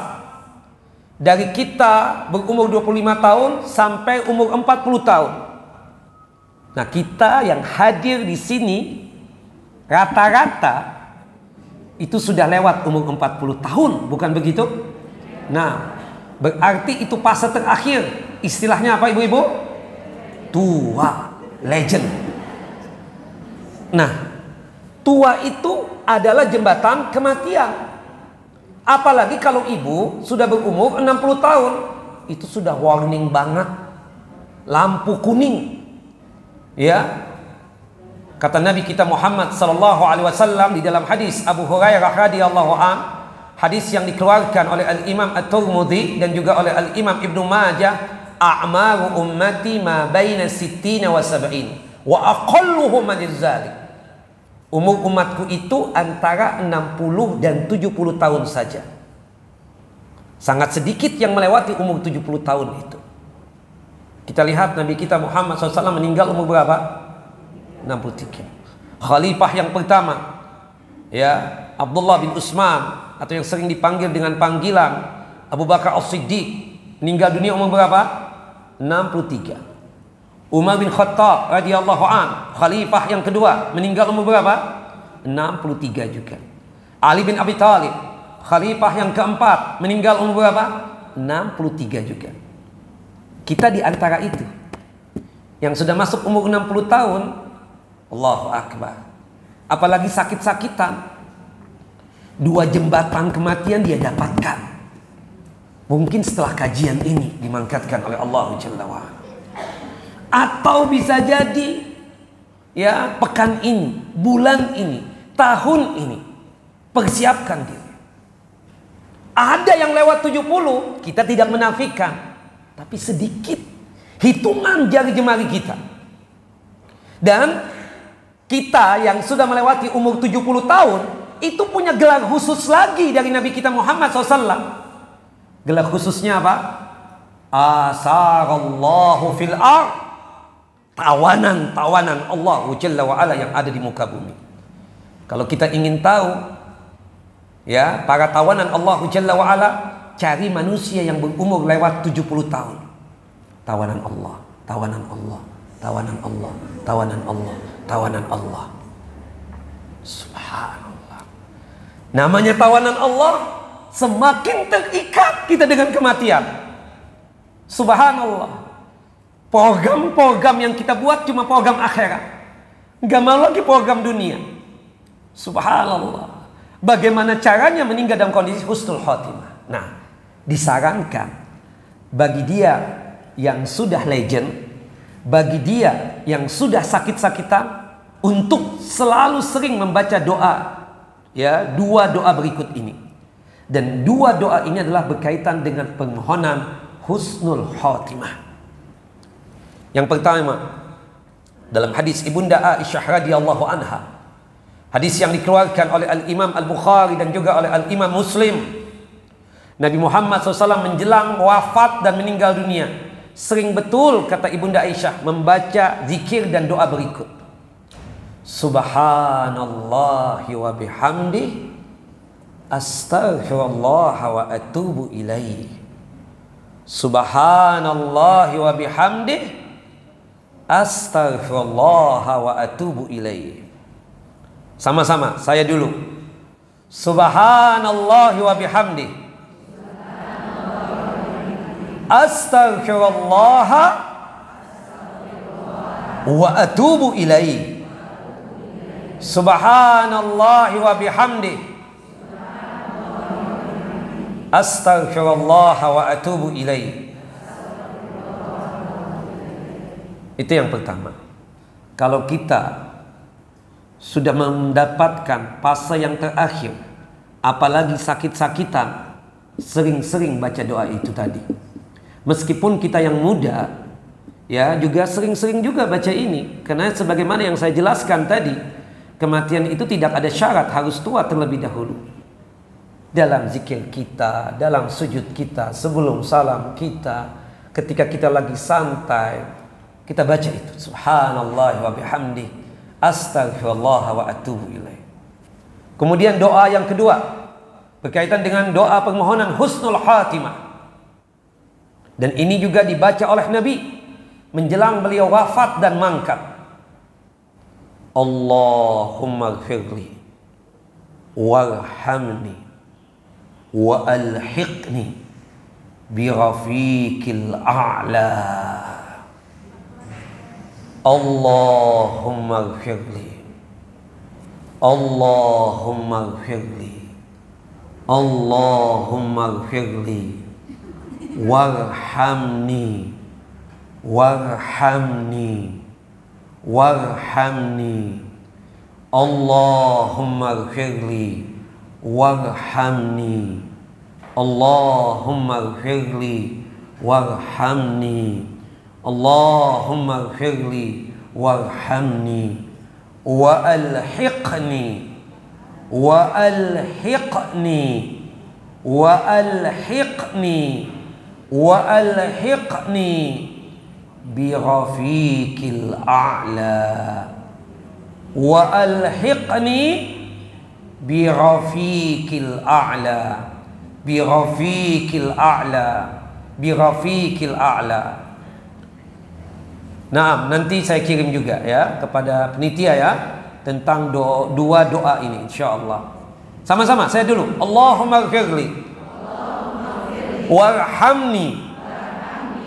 dari kita berumur 25 tahun sampai umur 40 tahun. Nah, kita yang hadir di sini rata-rata itu sudah lewat umur 40 tahun, bukan begitu? Nah, berarti itu fase terakhir. Istilahnya apa ibu-ibu? Tua, legend. Nah, tua itu adalah jembatan kematian. Apalagi kalau ibu sudah berumur 60 tahun, itu sudah warning banget, lampu kuning, ya. Kata Nabi kita Muhammad sallallahu alaihi wasallam di dalam hadis Abu Hurairah radhiyallahu an, hadis yang dikeluarkan oleh Al-Imam At-Tirmidzi dan juga oleh Al-Imam Ibnu Majah, a'maru ummati ma baina 60 wa 70 wa aqalluhum min dzalik. Umur umatku itu antara 60 dan 70 tahun saja. Sangat sedikit yang melewati umur 70 tahun itu. Kita lihat Nabi kita Muhammad SAW meninggal umur berapa? 63. Khalifah yang pertama, ya, Abdullah bin Utsman atau yang sering dipanggil dengan panggilan Abu Bakar As-Siddiq, meninggal dunia umur berapa? 63. Umar bin Khattab radhiyallahu an, khalifah yang kedua, meninggal umur berapa? 63 juga. Ali bin Abi Thalib, khalifah yang keempat, meninggal umur berapa? 63 juga. Kita di antara itu yang sudah masuk umur 60 tahun, Allahu Akbar. Apalagi sakit-sakitan. 2 jembatan kematian dia dapatkan. Mungkin setelah kajian ini dimangkatkan oleh Allah Jalla wa Ala. Atau bisa jadi ya pekan ini, bulan ini, tahun ini, persiapkan diri. Ada yang lewat 70, kita tidak menafikan, tapi sedikit hitungan jari jemari kita. Dan kita yang sudah melewati umur 70 tahun itu punya gelar khusus lagi dari Nabi kita Muhammad SAW. Gelar khususnya apa? Asarallahu fil ardh. Tawanan Allah Jalla wa Ala yang ada di muka bumi. Kalau kita ingin tahu ya para tawanan Allah Jalla wa Ala, cari manusia yang berumur lewat 70 tahun. Tawanan Allah, tawanan Allah, tawanan Allah, tawanan Allah, tawanan Allah. Subhanallah. Namanya tawanan Allah, semakin terikat kita dengan kematian. Subhanallah. Program-program yang kita buat cuma program akhirat, nggak mau lagi program dunia. Subhanallah. Bagaimana caranya meninggal dalam kondisi husnul khotimah? Nah, disarankan bagi dia yang sudah legend, bagi dia yang sudah sakit-sakitan, untuk selalu sering membaca doa, ya, 2 doa berikut ini. Dan 2 doa ini adalah berkaitan dengan permohonan husnul khotimah. Yang pertama, dalam hadis Ibunda Aisyah radhiyallahu anha, hadis yang dikeluarkan oleh Al-Imam Al-Bukhari dan juga oleh Al-Imam Muslim, Nabi Muhammad SAW menjelang wafat dan meninggal dunia, sering betul kata Ibunda Aisyah membaca zikir dan doa berikut. Subhanallahi wa bihamdihi, astaghfirullah wa atubu ilaih. Subhanallahi wa bihamdihi, astaghfirullah wa atubu ilaih. Sama-sama, saya dulu. Subhanallah wa bihamdihi, astaghfirullah wa atubu ilaih. Subhanallah wa bihamdihi, astaghfirullah wa atubu ilaih. Itu yang pertama. Kalau kita sudah mendapatkan fase yang terakhir, apalagi sakit-sakitan, sering-sering baca doa itu tadi. Meskipun kita yang muda, ya, juga sering-sering juga baca ini. Karena sebagaimana yang saya jelaskan tadi, kematian itu tidak ada syarat harus tua terlebih dahulu. Dalam zikir kita, dalam sujud kita, sebelum salam kita, ketika kita lagi santai, kita baca itu. Subhanallah wa bihamdi, astaghfirullah wa atubu ilaih. Kemudian doa yang kedua berkaitan dengan doa permohonan husnul khatimah. Dan ini juga dibaca oleh Nabi menjelang beliau wafat dan mangkat. Allahumma gfirli warhamni wa alhiqni bi rafiqil a'la. Allahumma gfirli, Allahumma gfirli, Allahumma gfirli warhamni warhamni warhamni Allahumma ighfirli warhamni. Allahumma ighfirli warhamni. Allahumma ighfirli warhamni wa alhiqni wa alhiqni wa alhiqni wa alhiqni bi rafiqil a'la wa alhiqni bi rafiqil a'la bi rafiqil a'la bi rafiqil a'la. Nah, nanti saya kirim juga ya kepada penitia ya tentang dua doa ini insyaallah. Sama-sama saya dulu. Allahumma ighfirli warhamni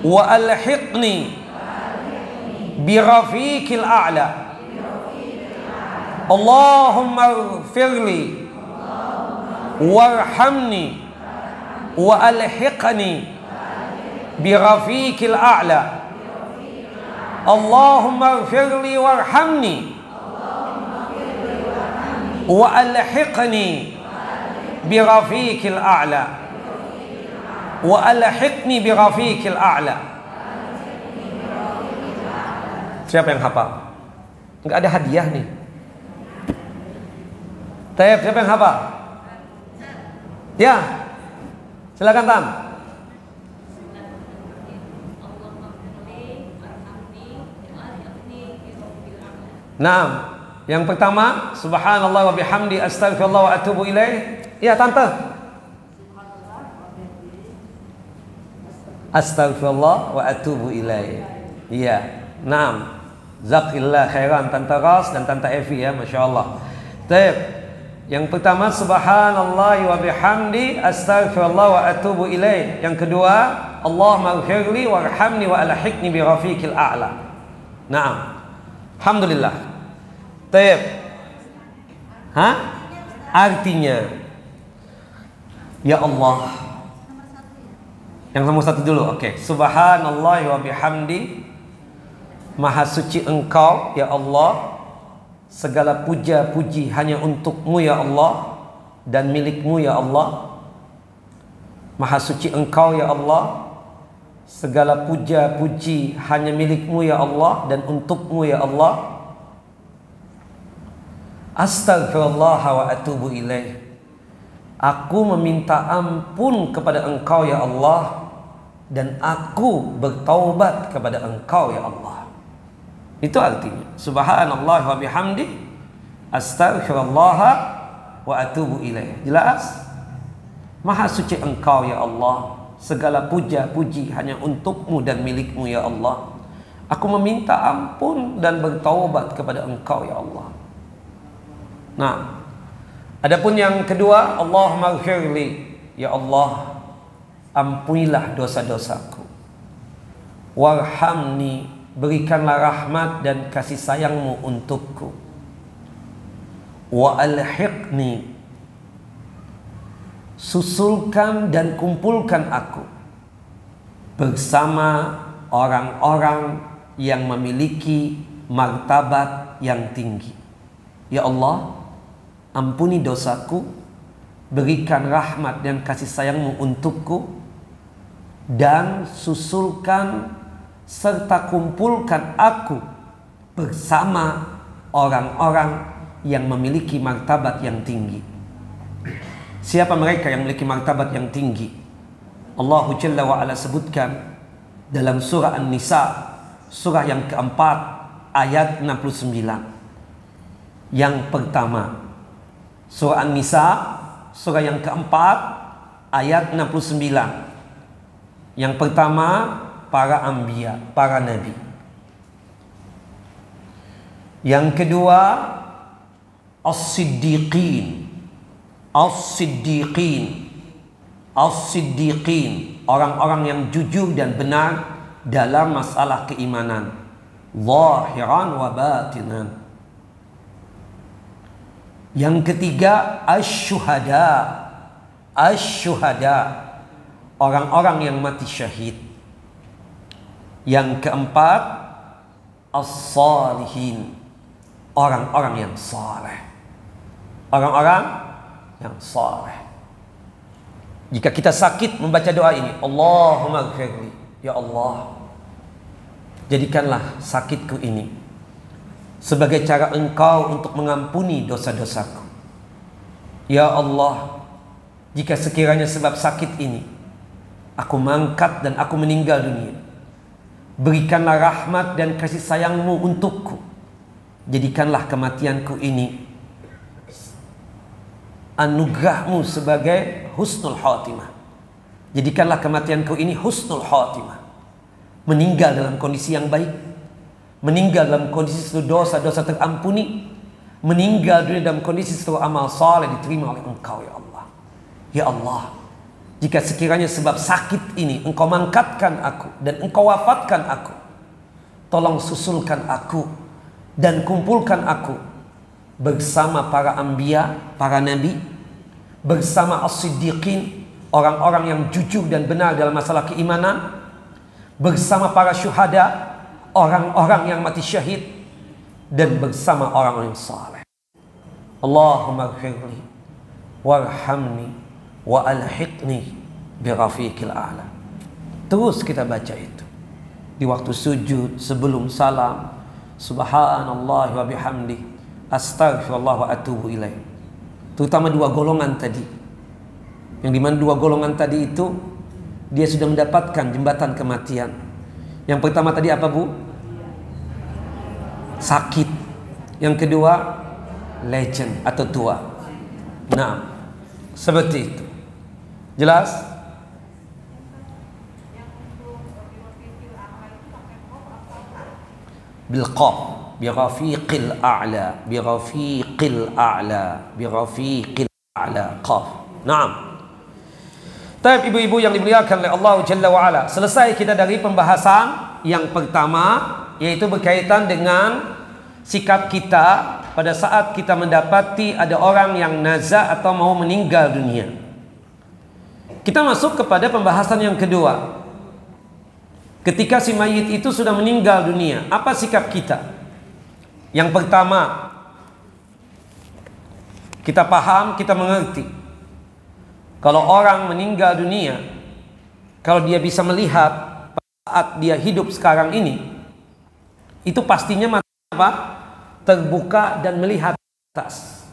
wa alhiqni bi rafiqil a'la. Allahumma ighfirli warhamni wa alhiqni bi rafiqil a'la. Allahumma ighfirli warhamni wa alhiqni bi rafiqil a'la wa alhiqni bi rafiqil a'la. Siapa yang hafal? Enggak ada hadiah nih. Tayyib, siapa yang hafal? Ya, silakan Tam. Nah, yang pertama subhanallah wa bihamdi astaghfirullah wa atubu ilaih. Ya, tante. Astaghfirullah wa atubu ilaih. Iya. Naam. Zakillah khairan Tante Ras dan Tante Evi ya, masyaallah. Baik. Yang pertama subhanallah wa bihamdi astaghfirullah wa atubu ilaih. Yang kedua Allahumma ighfirli warhamni wa alhiqni bi rafiqil a'la. Naam. Alhamdulillah. Baik. Hah? Artinya ya Allah. Yang nomor satu dulu. Oke. Subhanallah wa bihamdi. Maha suci Engkau ya Allah. Segala puja puji hanya untuk-Mu ya Allah dan milik-Mu ya Allah. Maha suci Engkau ya Allah. Segala puja puji hanya milik-Mu ya Allah dan untuk-Mu ya Allah. Astaghfirullah wa atubu ilaih. Aku meminta ampun kepada Engkau ya Allah dan aku bertaubat kepada Engkau ya Allah. Itu artinya subhanallah wa bihamdi astaghfirullah wa atubu ilaih. Jelas? Maha suci Engkau ya Allah. Segala puja puji hanya untuk-Mu dan milik-Mu ya Allah. Aku meminta ampun dan bertaubat kepada Engkau ya Allah. Nah, adapun yang kedua, Allahumma ighfirli, ya Allah, ampunilah dosa-dosaku. Warhamni, berikanlah rahmat dan kasih sayang-Mu untukku. Wa alhiqni, susulkan dan kumpulkan aku bersama orang-orang yang memiliki martabat yang tinggi. Ya Allah, ampuni dosaku, berikan rahmat dan kasih sayang-Mu untukku, dan susulkan serta kumpulkan aku bersama orang-orang yang memiliki martabat yang tinggi. Siapa mereka yang memiliki martabat yang tinggi? Allah Jalla wa Ala sebutkan dalam surah An-Nisa, surah yang keempat, ayat 69. Yang pertama, surah An-Nisa, surah yang keempat, ayat 69. Yang pertama, para anbiya, para nabi. Yang kedua, as-siddiqin. As-siddiqin. As-siddiqin, orang-orang yang jujur dan benar dalam masalah keimanan, zahiran wa batinan. Yang ketiga, asy-syuhada. Asy-syuhada, orang-orang yang mati syahid. Yang keempat, as-salihin, orang-orang yang saleh. Orang-orang yang saleh. Jika kita sakit membaca doa ini, Allahumma ghfirli, ya Allah, jadikanlah sakitku ini sebagai cara Engkau untuk mengampuni dosa-dosaku. Ya Allah, jika sekiranya sebab sakit ini aku mangkat dan aku meninggal dunia, berikanlah rahmat dan kasih sayang-Mu untukku. Jadikanlah kematianku ini anugerah-Mu sebagai husnul khatimah. Jadikanlah kematianku ini husnul khatimah. Meninggal dalam kondisi yang baik, meninggal dalam kondisi seluruh dosa-dosa terampuni, meninggal dunia dalam kondisi seluruh amal saleh diterima oleh Engkau, ya Allah. Ya Allah, jika sekiranya sebab sakit ini Engkau mangkatkan aku dan Engkau wafatkan aku, tolong susulkan aku dan kumpulkan aku bersama para anbiya, para nabi, bersama as-siddiqin, orang-orang yang jujur dan benar dalam masalah keimanan, bersama para syuhada, orang-orang yang mati syahid, dan bersama orang-orang yang saleh. Allahumma ghfirli warhamni wa alhiqni bi rafiqil a'la. Terus kita baca itu di waktu sujud, sebelum salam, subhanallah wa bihamdi, astaghfirullah wa atubu ilaih. Terutama dua golongan tadi, yang dimana dua golongan tadi itu dia sudah mendapatkan jembatan kematian. Yang pertama tadi apa, Bu? Sakit. Yang kedua legend atau tua. Nah, seperti itu. Jelas? Bil qaf, bi rafiqil a'la, bi rafiqil a'la, bi rafiqil a'la, qaf. Naam. Tapi ibu-ibu yang dimuliakan oleh Allah Jalla wa Ala, selesai kita dari pembahasan yang pertama, yaitu berkaitan dengan sikap kita pada saat kita mendapati ada orang yang naza atau mau meninggal dunia. Kita masuk kepada pembahasan yang kedua. Ketika si mayit itu sudah meninggal dunia, apa sikap kita? Yang pertama, kita paham, kita mengerti, kalau orang meninggal dunia, kalau dia bisa melihat saat dia hidup sekarang ini, itu pastinya mata apa? Terbuka dan melihat atas.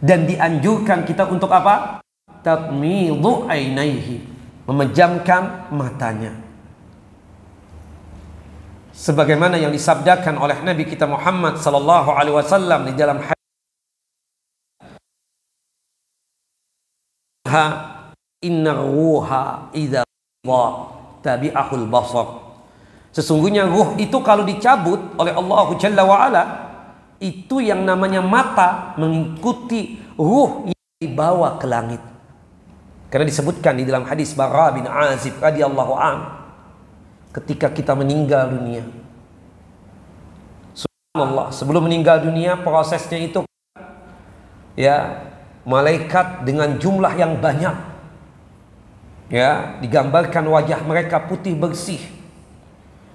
Dan dianjurkan kita untuk apa? Tatmidhu ainaihi, memejamkan matanya. Sebagaimana yang disabdakan oleh Nabi kita Muhammad sallallahu alaihi wasallam di dalam hadis, inna ruha idza tabi'ahul basar. Sesungguhnya ruh itu kalau dicabut oleh Allah Jalla wa Ala, itu yang namanya mata mengikuti ruh yang dibawa ke langit. Karena disebutkan di dalam hadis Bara bin Azib radhiyallahu an, ketika kita meninggal dunia, subhanallah, sebelum meninggal dunia prosesnya itu ya, malaikat dengan jumlah yang banyak, ya, digambarkan wajah mereka putih bersih,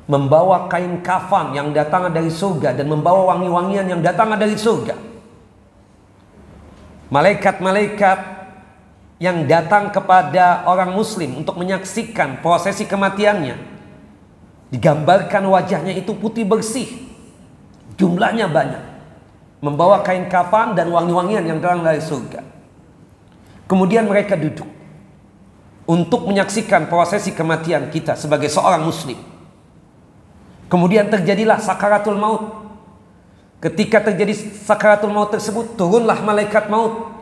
membawa kain kafan yang datang dari surga dan membawa wangi-wangian yang datang dari surga. Malaikat-malaikat yang datang kepada orang muslim untuk menyaksikan prosesi kematiannya, digambarkan wajahnya itu putih bersih, jumlahnya banyak, membawa kain kafan dan wangi-wangian yang datang dari surga. Kemudian mereka duduk untuk menyaksikan prosesi kematian kita sebagai seorang muslim. Kemudian terjadilah sakaratul maut. Ketika terjadi sakaratul maut tersebut, turunlah malaikat maut,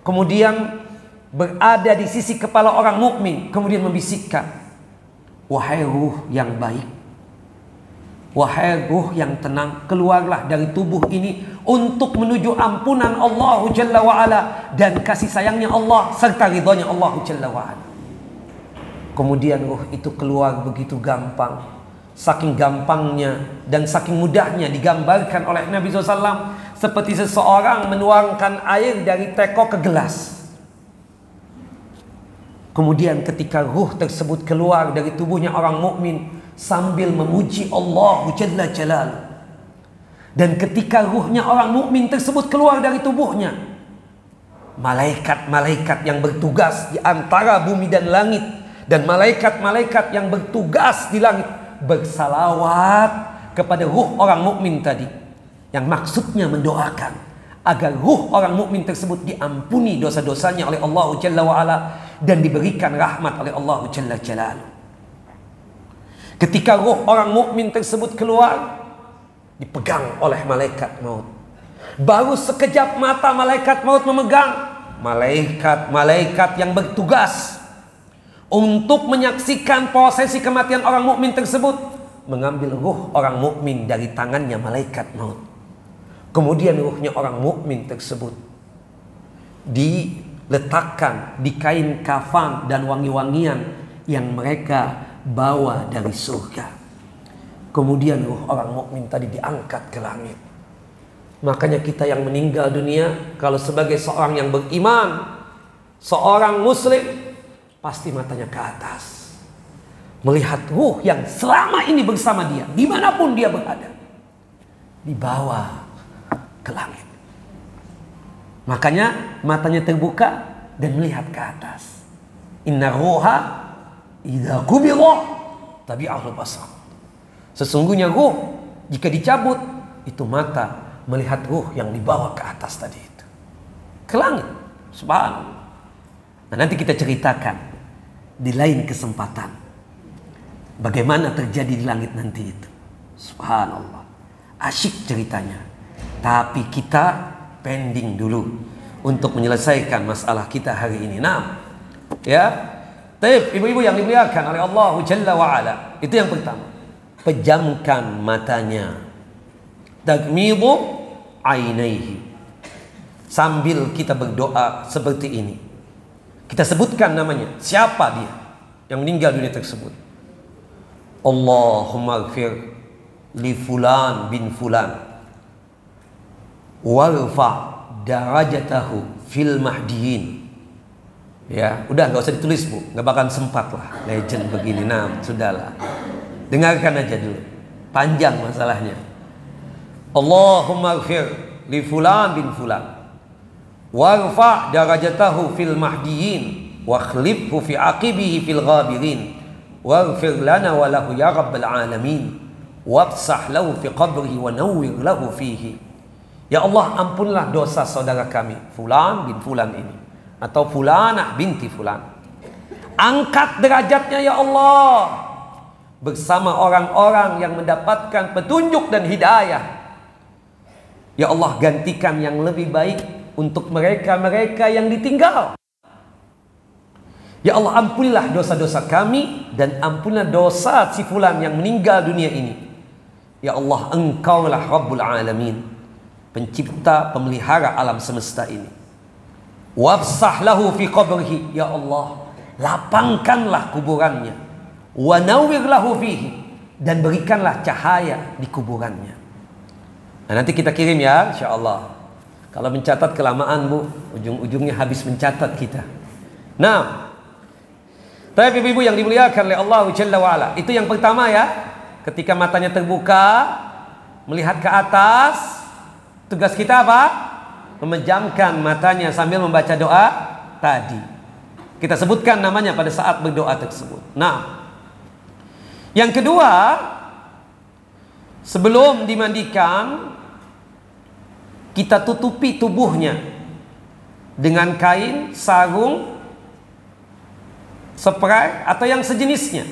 kemudian berada di sisi kepala orang mukmin, kemudian membisikkan, wahai ruh yang baik, wahai ruh yang tenang, keluarlah dari tubuh ini untuk menuju ampunan Allah Jalla wa Ala dan kasih sayangnya Allah serta ridhonya Allah Jalla wa Ala. Kemudian ruh itu keluar begitu gampang, saking gampangnya dan saking mudahnya digambarkan oleh Nabi SAW seperti seseorang menuangkan air dari teko ke gelas. Kemudian ketika ruh tersebut keluar dari tubuhnya orang mukmin sambil memuji Allah Jalla Jalaluhu, Dan ketika ruhnya orang mukmin tersebut keluar dari tubuhnya, malaikat-malaikat yang bertugas di antara bumi dan langit dan malaikat-malaikat yang bertugas di langit bersalawat kepada ruh orang mukmin tadi, yang maksudnya mendoakan agar ruh orang mukmin tersebut diampuni dosa-dosanya oleh Allah Jalla wa Ala dan diberikan rahmat oleh Allah Jalla Jalaluhu. Ketika ruh orang mukmin tersebut keluar, dipegang oleh malaikat maut. Baru sekejap mata malaikat maut memegang, malaikat-malaikat yang bertugas untuk menyaksikan prosesi kematian orang mukmin tersebut mengambil ruh orang mukmin dari tangannya malaikat maut. Kemudian ruhnya orang mukmin tersebut diletakkan di kain kafan dan wangi-wangian yang mereka bawa dari surga. Kemudian ruh orang mukmin tadi diangkat ke langit. Makanya kita yang meninggal dunia, kalau sebagai seorang yang beriman, seorang muslim, pasti matanya ke atas, melihat ruh yang selama ini bersama dia, dimanapun dia berada, dibawa ke langit. Makanya matanya terbuka dan melihat ke atas. Inna ruha idza qubira tabi'ahul basar. Sesungguhnya ruh jika dicabut, itu mata melihat ruh yang dibawa ke atas tadi itu, ke langit. Subhanallah. Nah, nanti kita ceritakan di lain kesempatan bagaimana terjadi di langit nanti itu. Subhanallah, asyik ceritanya. Tapi kita pending dulu untuk menyelesaikan masalah kita hari ini. Nah, ya, taib ibu-ibu yang dimuliakan oleh Allah Jalla wa Ala, itu yang pertama. Pejamkan matanya, tagmidu ainaihi, sambil kita berdoa seperti ini. Kita sebutkan namanya, siapa dia yang meninggal dunia tersebut. Allahumma ighfir li fulan bin fulan warfa darajatahu fil mahdiyin. Ya, udah nggak usah ditulis bu, nggak bakal sempat lah, legend begini. Nah, sudahlah, dengarkan aja dulu, panjang masalahnya. Allahumma ighfir li fulan bin fulan warfa darajatahu fil mahdiyin wa khlifhu fi aqibihi fil ghabirin waghfir lana wa lahu ya rabbal alamin wafsah lahu fi qabrihi wa nawwir lahu fihi. Ya Allah, ampunlah dosa saudara kami fulan bin fulan ini, atau fulanah binti fulan. Angkat derajatnya ya Allah bersama orang-orang yang mendapatkan petunjuk dan hidayah. Ya Allah, gantikan yang lebih baik untuk mereka-mereka yang ditinggal. Ya Allah, ampunilah dosa-dosa kami dan ampunilah dosa si fulan yang meninggal dunia ini. Ya Allah, Engkaulah Rabbul Alamin, pencipta pemelihara alam semesta ini. Wafsah lahu fi qabrihi, ya Allah, lapangkanlah kuburannya. Wa nawwir lahu fihi, dan berikanlah cahaya di kuburannya. Nah, nanti kita kirim ya, insyaallah. Kalau mencatat kelamaan bu, ujung-ujungnya habis mencatat kita. Nah, tapi ibu-ibu yang dimuliakan oleh Allah Jalla wa Ala, itu yang pertama ya. Ketika matanya terbuka, melihat ke atas, tugas kita apa? Memejamkan matanya sambil membaca doa tadi. Kita sebutkan namanya pada saat berdoa tersebut. Nah, yang kedua, sebelum dimandikan, kita tutupi tubuhnya dengan kain, sarung, spray atau yang sejenisnya.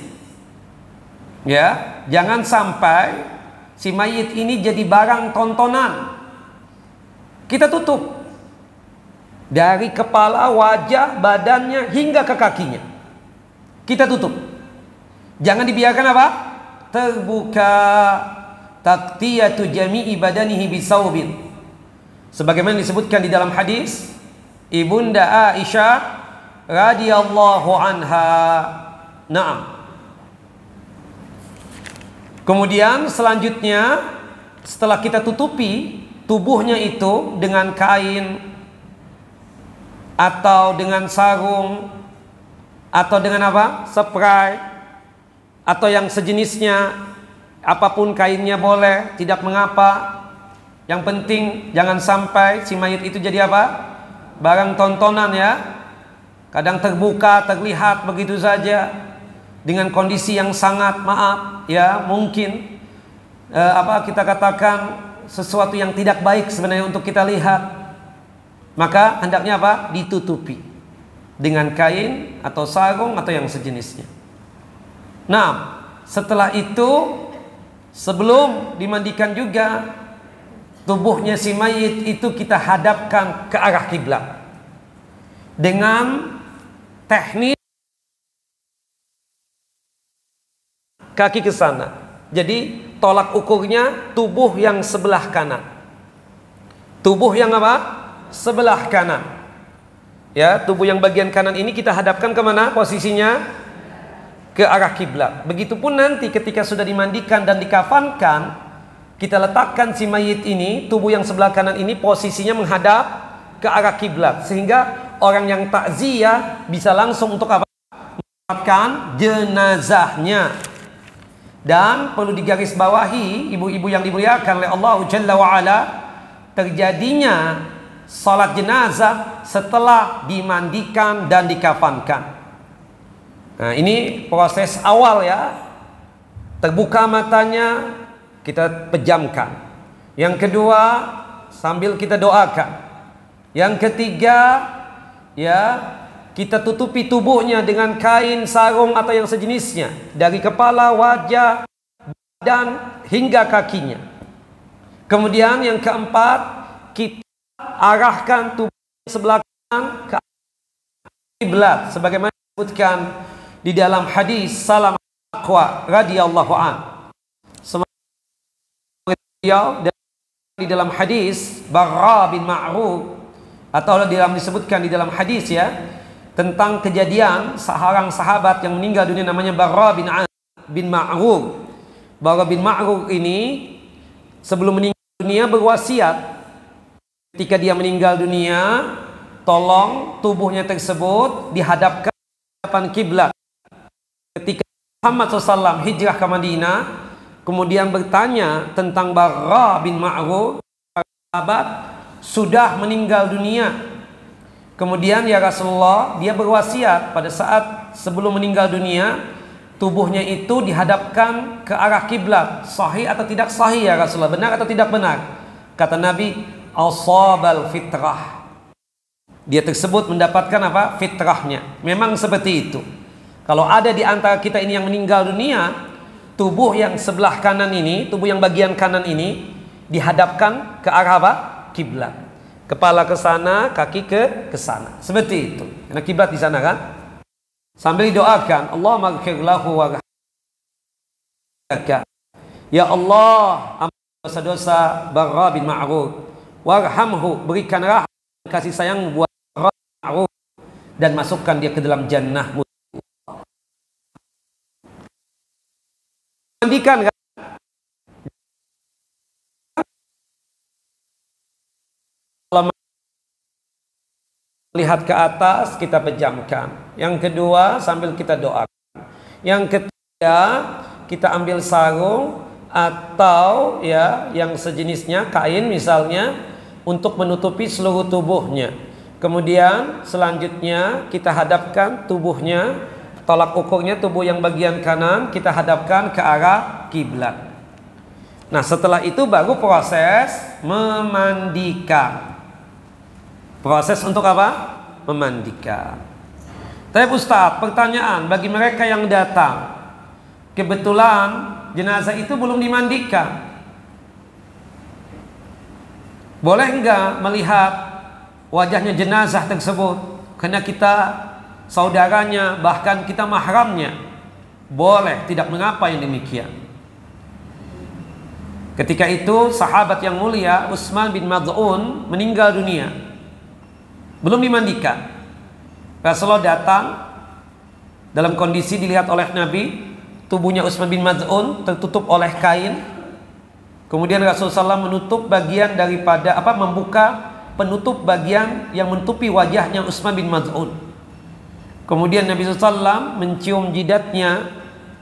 Ya, jangan sampai si mayit ini jadi barang tontonan. Kita tutup dari kepala, wajah, badannya hingga ke kakinya. Kita tutup. Jangan dibiarkan apa? Terbuka. Taqtiyatu jami'i badanihi bisawbin. Sebagaimana disebutkan di dalam hadis Ibunda Aisyah radhiyallahu anha. Naam. Kemudian selanjutnya, setelah kita tutupi tubuhnya itu dengan kain atau dengan sarung atau dengan apa? Spray atau yang sejenisnya, apapun kainnya boleh, tidak mengapa. Yang penting jangan sampai si mayit itu jadi apa? Barang tontonan ya. Kadang terbuka, terlihat begitu saja dengan kondisi yang sangat maaf ya, mungkin kita katakan sesuatu yang tidak baik sebenarnya untuk kita lihat. Maka hendaknya apa? Ditutupi dengan kain atau sarung atau yang sejenisnya. Nah, setelah itu sebelum dimandikan juga tubuhnya si mayit itu kita hadapkan ke arah kiblat dengan teknik kaki ke sana. Jadi tolak ukurnya tubuh yang sebelah kanan. Tubuh yang apa? Sebelah kanan. Ya, tubuh yang bagian kanan ini kita hadapkan kemana posisinya? Ke arah kiblat. Begitupun nanti ketika sudah dimandikan dan dikafankan, kita letakkan si mayit ini, tubuh yang sebelah kanan ini posisinya menghadap ke arah kiblat, sehingga orang yang takziah bisa langsung untuk apa? Mendapatkan jenazahnya. Dan perlu digarisbawahi ibu-ibu yang dimuliakan oleh Allah Jalla wa Ala, terjadinya salat jenazah setelah dimandikan dan dikafankan. Nah, ini proses awal ya. Terbuka matanya, kita pejamkan. Yang kedua, sambil kita doakan. Yang ketiga, ya, kita tutupi tubuhnya dengan kain, sarung atau yang sejenisnya, dari kepala, wajah, badan hingga kakinya. Kemudian yang keempat, kita arahkan tubuh sebelah kanan ke kiblat sebagaimana disebutkan di dalam hadis Salam Aqwa radhiyallahu an. Dan di dalam hadis Barra bin Ma'ruf, atau disebutkan di dalam hadis ya, tentang kejadian seorang sahabat yang meninggal dunia namanya Barra bin Ma'ruf. Barra bin Ma'ruf ini sebelum meninggal dunia berwasiat, ketika dia meninggal dunia, tolong tubuhnya tersebut dihadapkan ke hadapan kiblat. Ketika Muhammad SAW hijrah ke Madinah, kemudian bertanya tentang Barra bin Ma'ruf, sahabat sudah meninggal dunia. Kemudian ya Rasulullah, dia berwasiat pada saat sebelum meninggal dunia, tubuhnya itu dihadapkan ke arah kiblat. Sahih atau tidak sahih ya Rasulullah? Benar atau tidak benar? Kata Nabi, asabal fitrah. Dia tersebut mendapatkan apa? Fitrahnya. Memang seperti itu. Kalau ada di antara kita ini yang meninggal dunia, tubuh yang sebelah kanan ini, tubuh yang bagian kanan ini dihadapkan ke arah apa? Kiblat. Kepala ke sana, kaki ke sana. Seperti itu. Karena kiblat di sana kan? Sambil didoakan, Allahumma ighfir lahu warhamhu. Ya Allah, ampuni dosa-dosa Barra bin Ma'ruf. Warhamhu, berikan rahmat kasih sayang buat Barra bin Ma'ruf dan masukkan dia ke dalam jannah-Mu. Mandikan kan? Lihat ke atas, kita pejamkan. Yang kedua, sambil kita doakan. Yang ketiga, kita ambil sarung atau ya yang sejenisnya, kain misalnya, untuk menutupi seluruh tubuhnya. Kemudian selanjutnya kita hadapkan tubuhnya, tolak ukurnya tubuh yang bagian kanan kita hadapkan ke arah kiblat. Nah, setelah itu baru proses memandikan. Proses untuk apa? Memandikan. Tapi Ustaz, pertanyaan bagi mereka yang datang, kebetulan jenazah itu belum dimandikan, boleh enggak melihat wajahnya jenazah tersebut? Karena kita saudaranya, bahkan kita mahramnya. Boleh, tidak mengapa yang demikian. Ketika itu sahabat yang mulia Utsman bin Maz'un meninggal dunia, belum dimandikan. Rasulullah datang dalam kondisi dilihat oleh Nabi, tubuhnya Utsman bin Maz'un tertutup oleh kain. Kemudian Rasulullah SAW menutup bagian daripada membuka penutup bagian yang menutupi wajahnya Utsman bin Maz'un. Kemudian Nabi SAW mencium jidatnya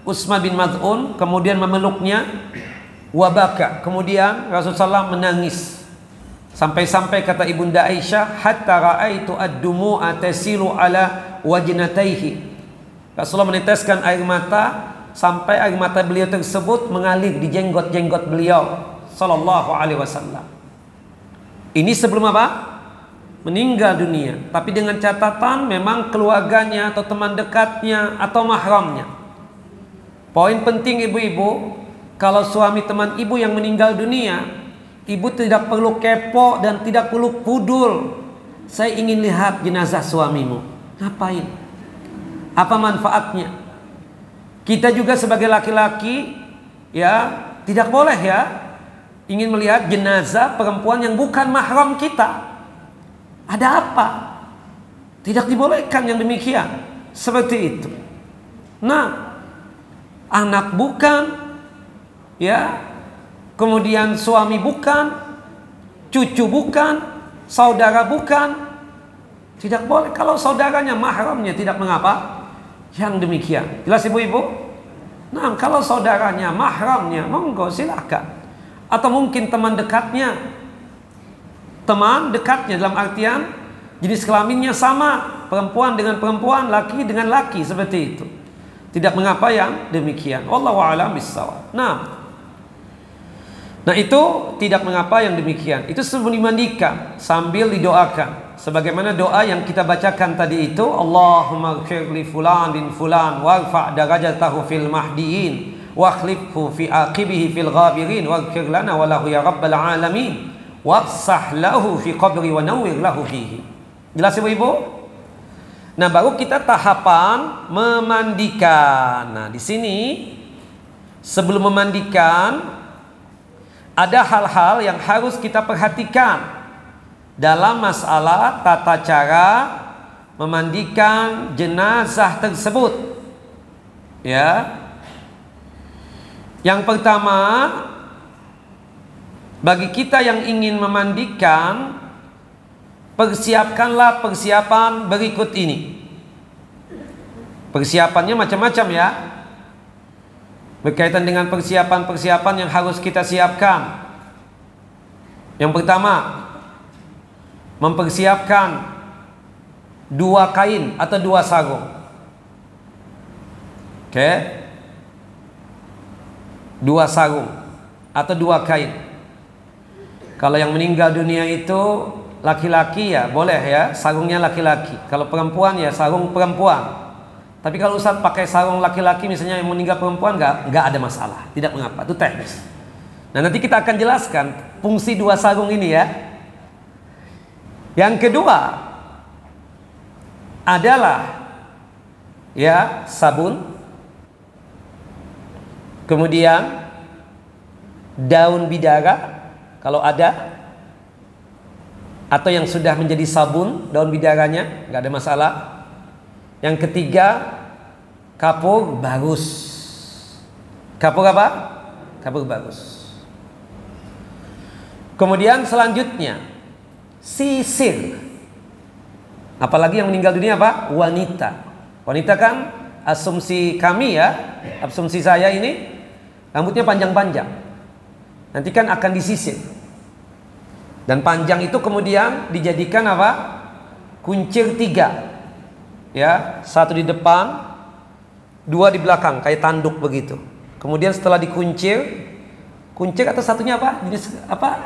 Utsman bin Maz'un, kemudian memeluknya, wabaka. Kemudian Rasulullah SAW menangis. Sampai-sampai kata Ibunda Aisyah, hatta ra'aitu ad-dumu'a tasilu ala wajnataihi. Rasulullah meneteskan air mata sampai air mata beliau tersebut mengalir di jenggot-jenggot beliau sallallahu alaihi wasallam. Ini sebelum apa? Meninggal dunia. Tapi dengan catatan memang keluarganya atau teman dekatnya atau mahramnya. Poin penting ibu-ibu, kalau suami teman ibu yang meninggal dunia, ibu tidak perlu kepo dan tidak perlu pudul. Saya ingin lihat jenazah suamimu. Ngapain? Apa manfaatnya? Kita juga sebagai laki-laki ya tidak boleh ya ingin melihat jenazah perempuan yang bukan mahram kita. Ada apa? Tidak dibolehkan yang demikian. Seperti itu. Nah, anak bukan, ya, kemudian suami bukan, cucu bukan, saudara bukan. Tidak boleh. Kalau saudaranya mahramnya tidak mengapa. Yang demikian. Jelas ibu-ibu? Nah, kalau saudaranya mahramnya, monggo silakan. Atau mungkin teman dekatnya. Teman dekatnya dalam artian jenis kelaminnya sama, perempuan dengan perempuan, laki dengan laki, seperti itu. Tidak mengapa yang demikian. Wallahu a'lam bissawab. Nah itu tidak mengapa yang demikian. Itu sebelum dimandikan sambil didoakan. Sebagaimana doa yang kita bacakan tadi itu, Allahumma ighfir li fulan bin fulan warfa' darajatahu fil mahdiin wa akhlifhu fi aqibihi fil ghabirin waghfir lana wa lahu ya rabbal alamin wafsah lahu fi qabri wa nawwir lahu fihi. Jelas ibu-ibu? Nah, baru kita tahapan memandikan. Nah, di sini sebelum memandikan ada hal-hal yang harus kita perhatikan dalam masalah tata cara memandikan jenazah tersebut. Ya. Yang pertama, bagi kita yang ingin memandikan, persiapkanlah persiapan berikut ini. Persiapannya macam-macam ya. Berkaitan dengan persiapan-persiapan yang harus kita siapkan. Yang pertama, mempersiapkan 2 kain atau 2 sarung. Oke. 2 sarung atau 2 kain. Kalau yang meninggal dunia itu laki-laki ya boleh ya, sarungnya laki-laki. Kalau perempuan ya sarung perempuan. Tapi kalau Ustaz pakai sarung laki-laki misalnya yang meninggal perempuan nggak ada masalah, tidak mengapa, itu teknis. Nah, nanti kita akan jelaskan fungsi 2 sarung ini ya. Yang kedua adalah ya sabun, kemudian daun bidara kalau ada, atau yang sudah menjadi sabun daun bidaranya nggak ada masalah. Yang ketiga, kapur bagus. Kapur apa? Kapur bagus. Kemudian selanjutnya sisir. Apalagi yang meninggal dunia apa? Wanita. Wanita kan asumsi kami ya, asumsi saya ini rambutnya panjang-panjang. Nanti kan akan disisir. Dan panjang itu kemudian dijadikan apa? Kuncir 3. Ya, 1 di depan, 2 di belakang, kayak tanduk begitu. Kemudian setelah dikuncir, kuncir atau satunya apa? Jenis apa?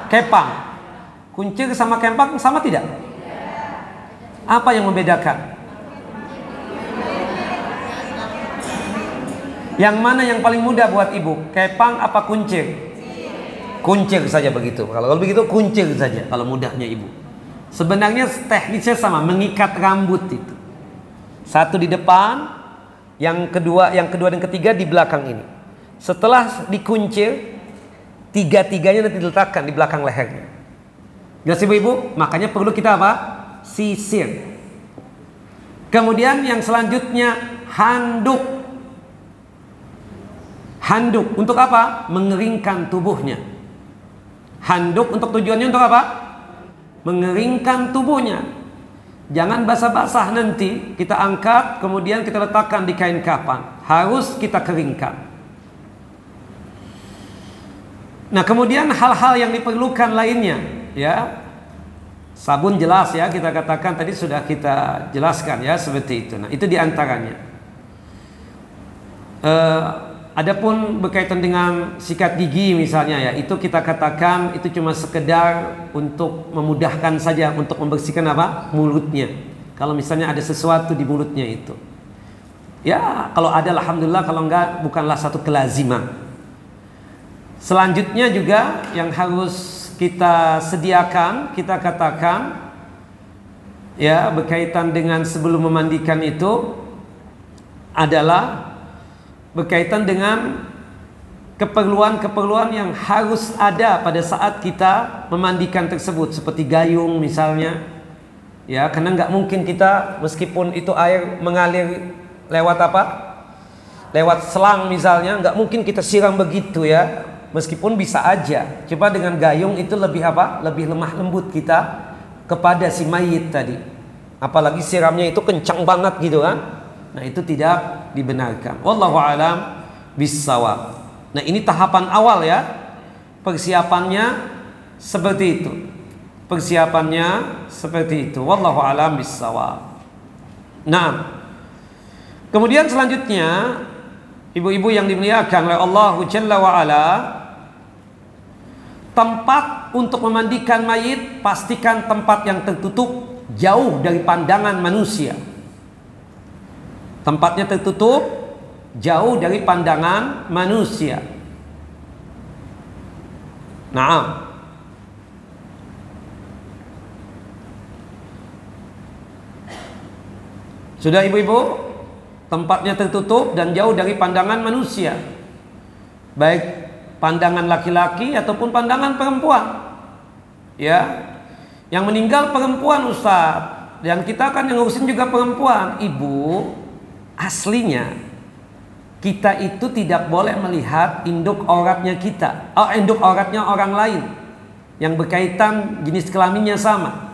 Kepang. Kuncir sama kepang sama tidak? Apa yang membedakan? Yang mana yang paling mudah buat ibu? Kepang apa kuncir? Kuncir saja begitu. Kalau begitu kuncir saja kalau mudahnya ibu. Sebenarnya teknisnya sama, mengikat rambut itu. 1 di depan, yang kedua dan ketiga di belakang ini. Setelah dikuncir, 3-3-nya nanti diletakkan di belakang lehernya. Jelas ibu-ibu? Makanya perlu kita apa? Sisir. Kemudian yang selanjutnya handuk. Handuk untuk apa? Mengeringkan tubuhnya. Handuk untuk tujuannya untuk apa? Mengeringkan tubuhnya. Jangan basah-basah nanti kita angkat kemudian kita letakkan di kain kafan. Harus kita keringkan. Nah, kemudian hal-hal yang diperlukan lainnya ya. Sabun jelas ya, kita katakan tadi sudah kita jelaskan ya, seperti itu. Nah, itu diantaranya. Adapun berkaitan dengan sikat gigi misalnya ya, itu kita katakan itu cuma sekedar untuk memudahkan saja untuk membersihkan apa? Mulutnya. Kalau misalnya ada sesuatu di mulutnya itu. Ya, kalau ada alhamdulillah, kalau enggak bukanlah satu kelaziman. Selanjutnya juga yang harus kita sediakan, kita katakan ya, berkaitan dengan sebelum memandikan itu adalah berkaitan dengan keperluan-keperluan yang harus ada pada saat kita memandikan tersebut, seperti gayung misalnya ya, karena nggak mungkin kita meskipun itu air mengalir lewat apa? Lewat selang misalnya, nggak mungkin kita siram begitu ya. Meskipun bisa aja, coba dengan gayung itu lebih apa? Lebih lemah lembut kita kepada si mayit tadi. Apalagi siramnya itu kencang banget gitu kan. Nah, itu tidak dibenarkan. Wallahu a'lam bissawab. Nah, ini tahapan awal ya. Persiapannya seperti itu. Persiapannya seperti itu. Wallahu a'lam bissawab. Nah, kemudian selanjutnya, ibu-ibu yang dimuliakan oleh Allah Jalla wa Ala, tempat untuk memandikan mayit pastikan tempat yang tertutup, jauh dari pandangan manusia. Tempatnya tertutup, jauh dari pandangan manusia. Naam. Sudah ibu-ibu? Tempatnya tertutup dan jauh dari pandangan manusia, baik pandangan laki-laki ataupun pandangan perempuan. Ya, yang meninggal perempuan Ustaz, dan kita kan yang ngurusin juga perempuan. Ibu, aslinya kita itu tidak boleh melihat induk auratnya kita, induk auratnya orang lain yang berkaitan jenis kelaminnya sama.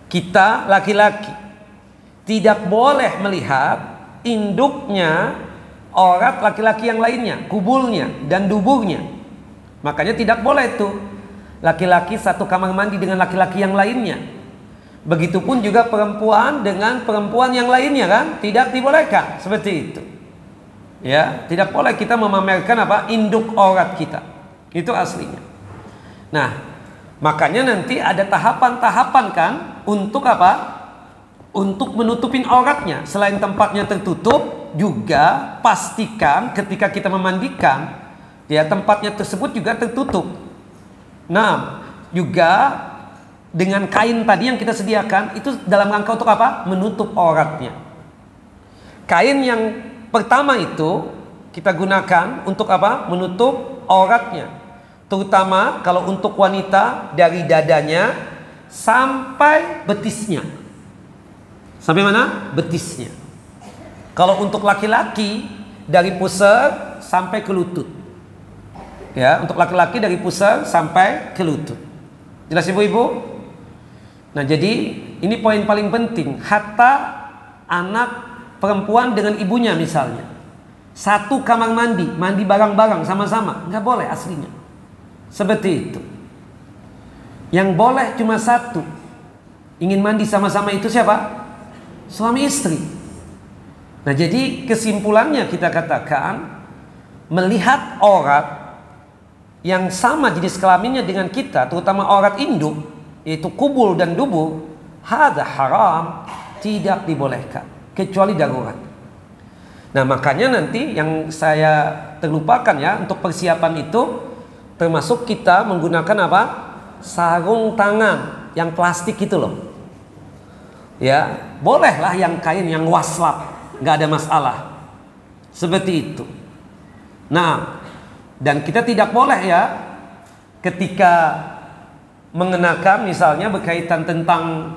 Kita laki-laki tidak boleh melihat induknya aurat laki-laki yang lainnya, kubulnya dan duburnya. Makanya tidak boleh itu laki-laki satu kamar mandi dengan laki-laki yang lainnya. Begitupun juga perempuan dengan perempuan yang lainnya kan, tidak dibolehkan seperti itu. Ya, tidak boleh kita memamerkan apa? Induk aurat kita. Itu aslinya. Nah, makanya nanti ada tahapan-tahapan kan untuk apa? Untuk menutupin auratnya. Selain tempatnya tertutup, juga pastikan ketika kita memandikan ya, tempatnya tersebut juga tertutup. Nah, juga dengan kain tadi yang kita sediakan itu dalam rangka untuk apa? Menutup auratnya. Kain yang pertama itu kita gunakan untuk apa? Menutup auratnya. Terutama kalau untuk wanita dari dadanya sampai betisnya. Sampai mana? Betisnya. Kalau untuk laki-laki dari pusar sampai ke lutut. Ya, untuk laki-laki dari pusar sampai ke lutut. Jelas ibu-ibu? Nah, jadi ini poin paling penting. Hatta anak perempuan dengan ibunya misalnya, satu kamar mandi, mandi bareng-bareng sama-sama, nggak boleh aslinya. Seperti itu. Yang boleh cuma satu. Ingin mandi sama-sama itu siapa? Suami istri. Nah, jadi kesimpulannya kita katakan, melihat aurat yang sama jenis kelaminnya dengan kita, terutama aurat induk, yaitu kubul dan dubur, hadza haram, tidak dibolehkan kecuali darurat. Nah, makanya nanti yang saya terlupakan ya, untuk persiapan itu termasuk kita menggunakan apa? Sarung tangan yang plastik itu loh. Ya, bolehlah yang kain yang waslap, nggak ada masalah. Seperti itu. Nah, dan kita tidak boleh ya ketika mengenakan misalnya berkaitan tentang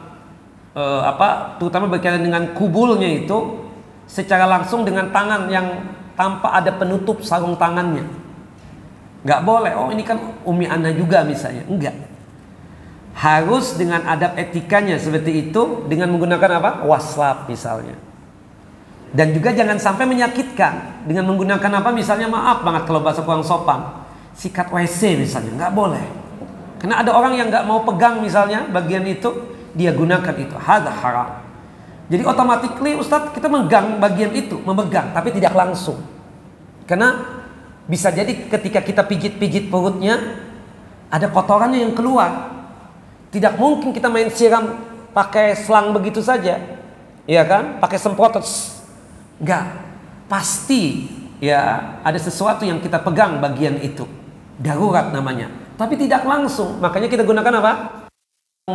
terutama berkaitan dengan kubulnya itu secara langsung dengan tangan yang tanpa ada penutup sarung tangannya. Nggak boleh. Oh, ini kan Umi Ana juga misalnya. Enggak. Harus dengan adab etikanya seperti itu, dengan menggunakan apa? Waslap misalnya. Dan juga jangan sampai menyakitkan dengan menggunakan apa? Misalnya, maaf banget kalau bahasa kurang sopan, sikat WC misalnya, nggak boleh. Karena ada orang yang nggak mau pegang misalnya bagian itu, dia gunakan itu. Hadza haram. Jadi automatically Ustadz kita memegang bagian itu, memegang tapi tidak langsung. Karena bisa jadi ketika kita pijit-pijit perutnya ada kotorannya yang keluar. Tidak mungkin kita main siram pakai selang begitu saja. Iya kan? Pakai semprotan. Enggak. Pasti ya ada sesuatu yang kita pegang bagian itu. Darurat namanya. Tapi tidak langsung. Makanya kita gunakan apa?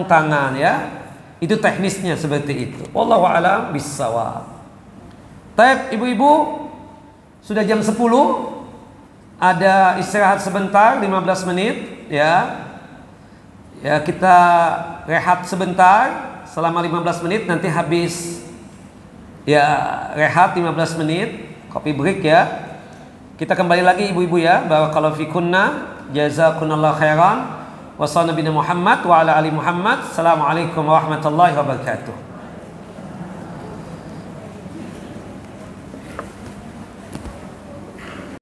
Tangan ya. Itu teknisnya seperti itu. Wallahu a'lam bissawab. Baik, ibu-ibu, sudah jam 10. Ada istirahat sebentar 15 menit ya. Ya, kita rehat sebentar selama 15 menit, nanti habis ya rehat 15 menit, kopi break ya. Kita kembali lagi ibu-ibu ya. Barakallahu fikunna, jazakunallahu khairan. Wa sallallahu Muhammad wa ala ali Muhammad. Assalamualaikum warahmatullahi wabarakatuh.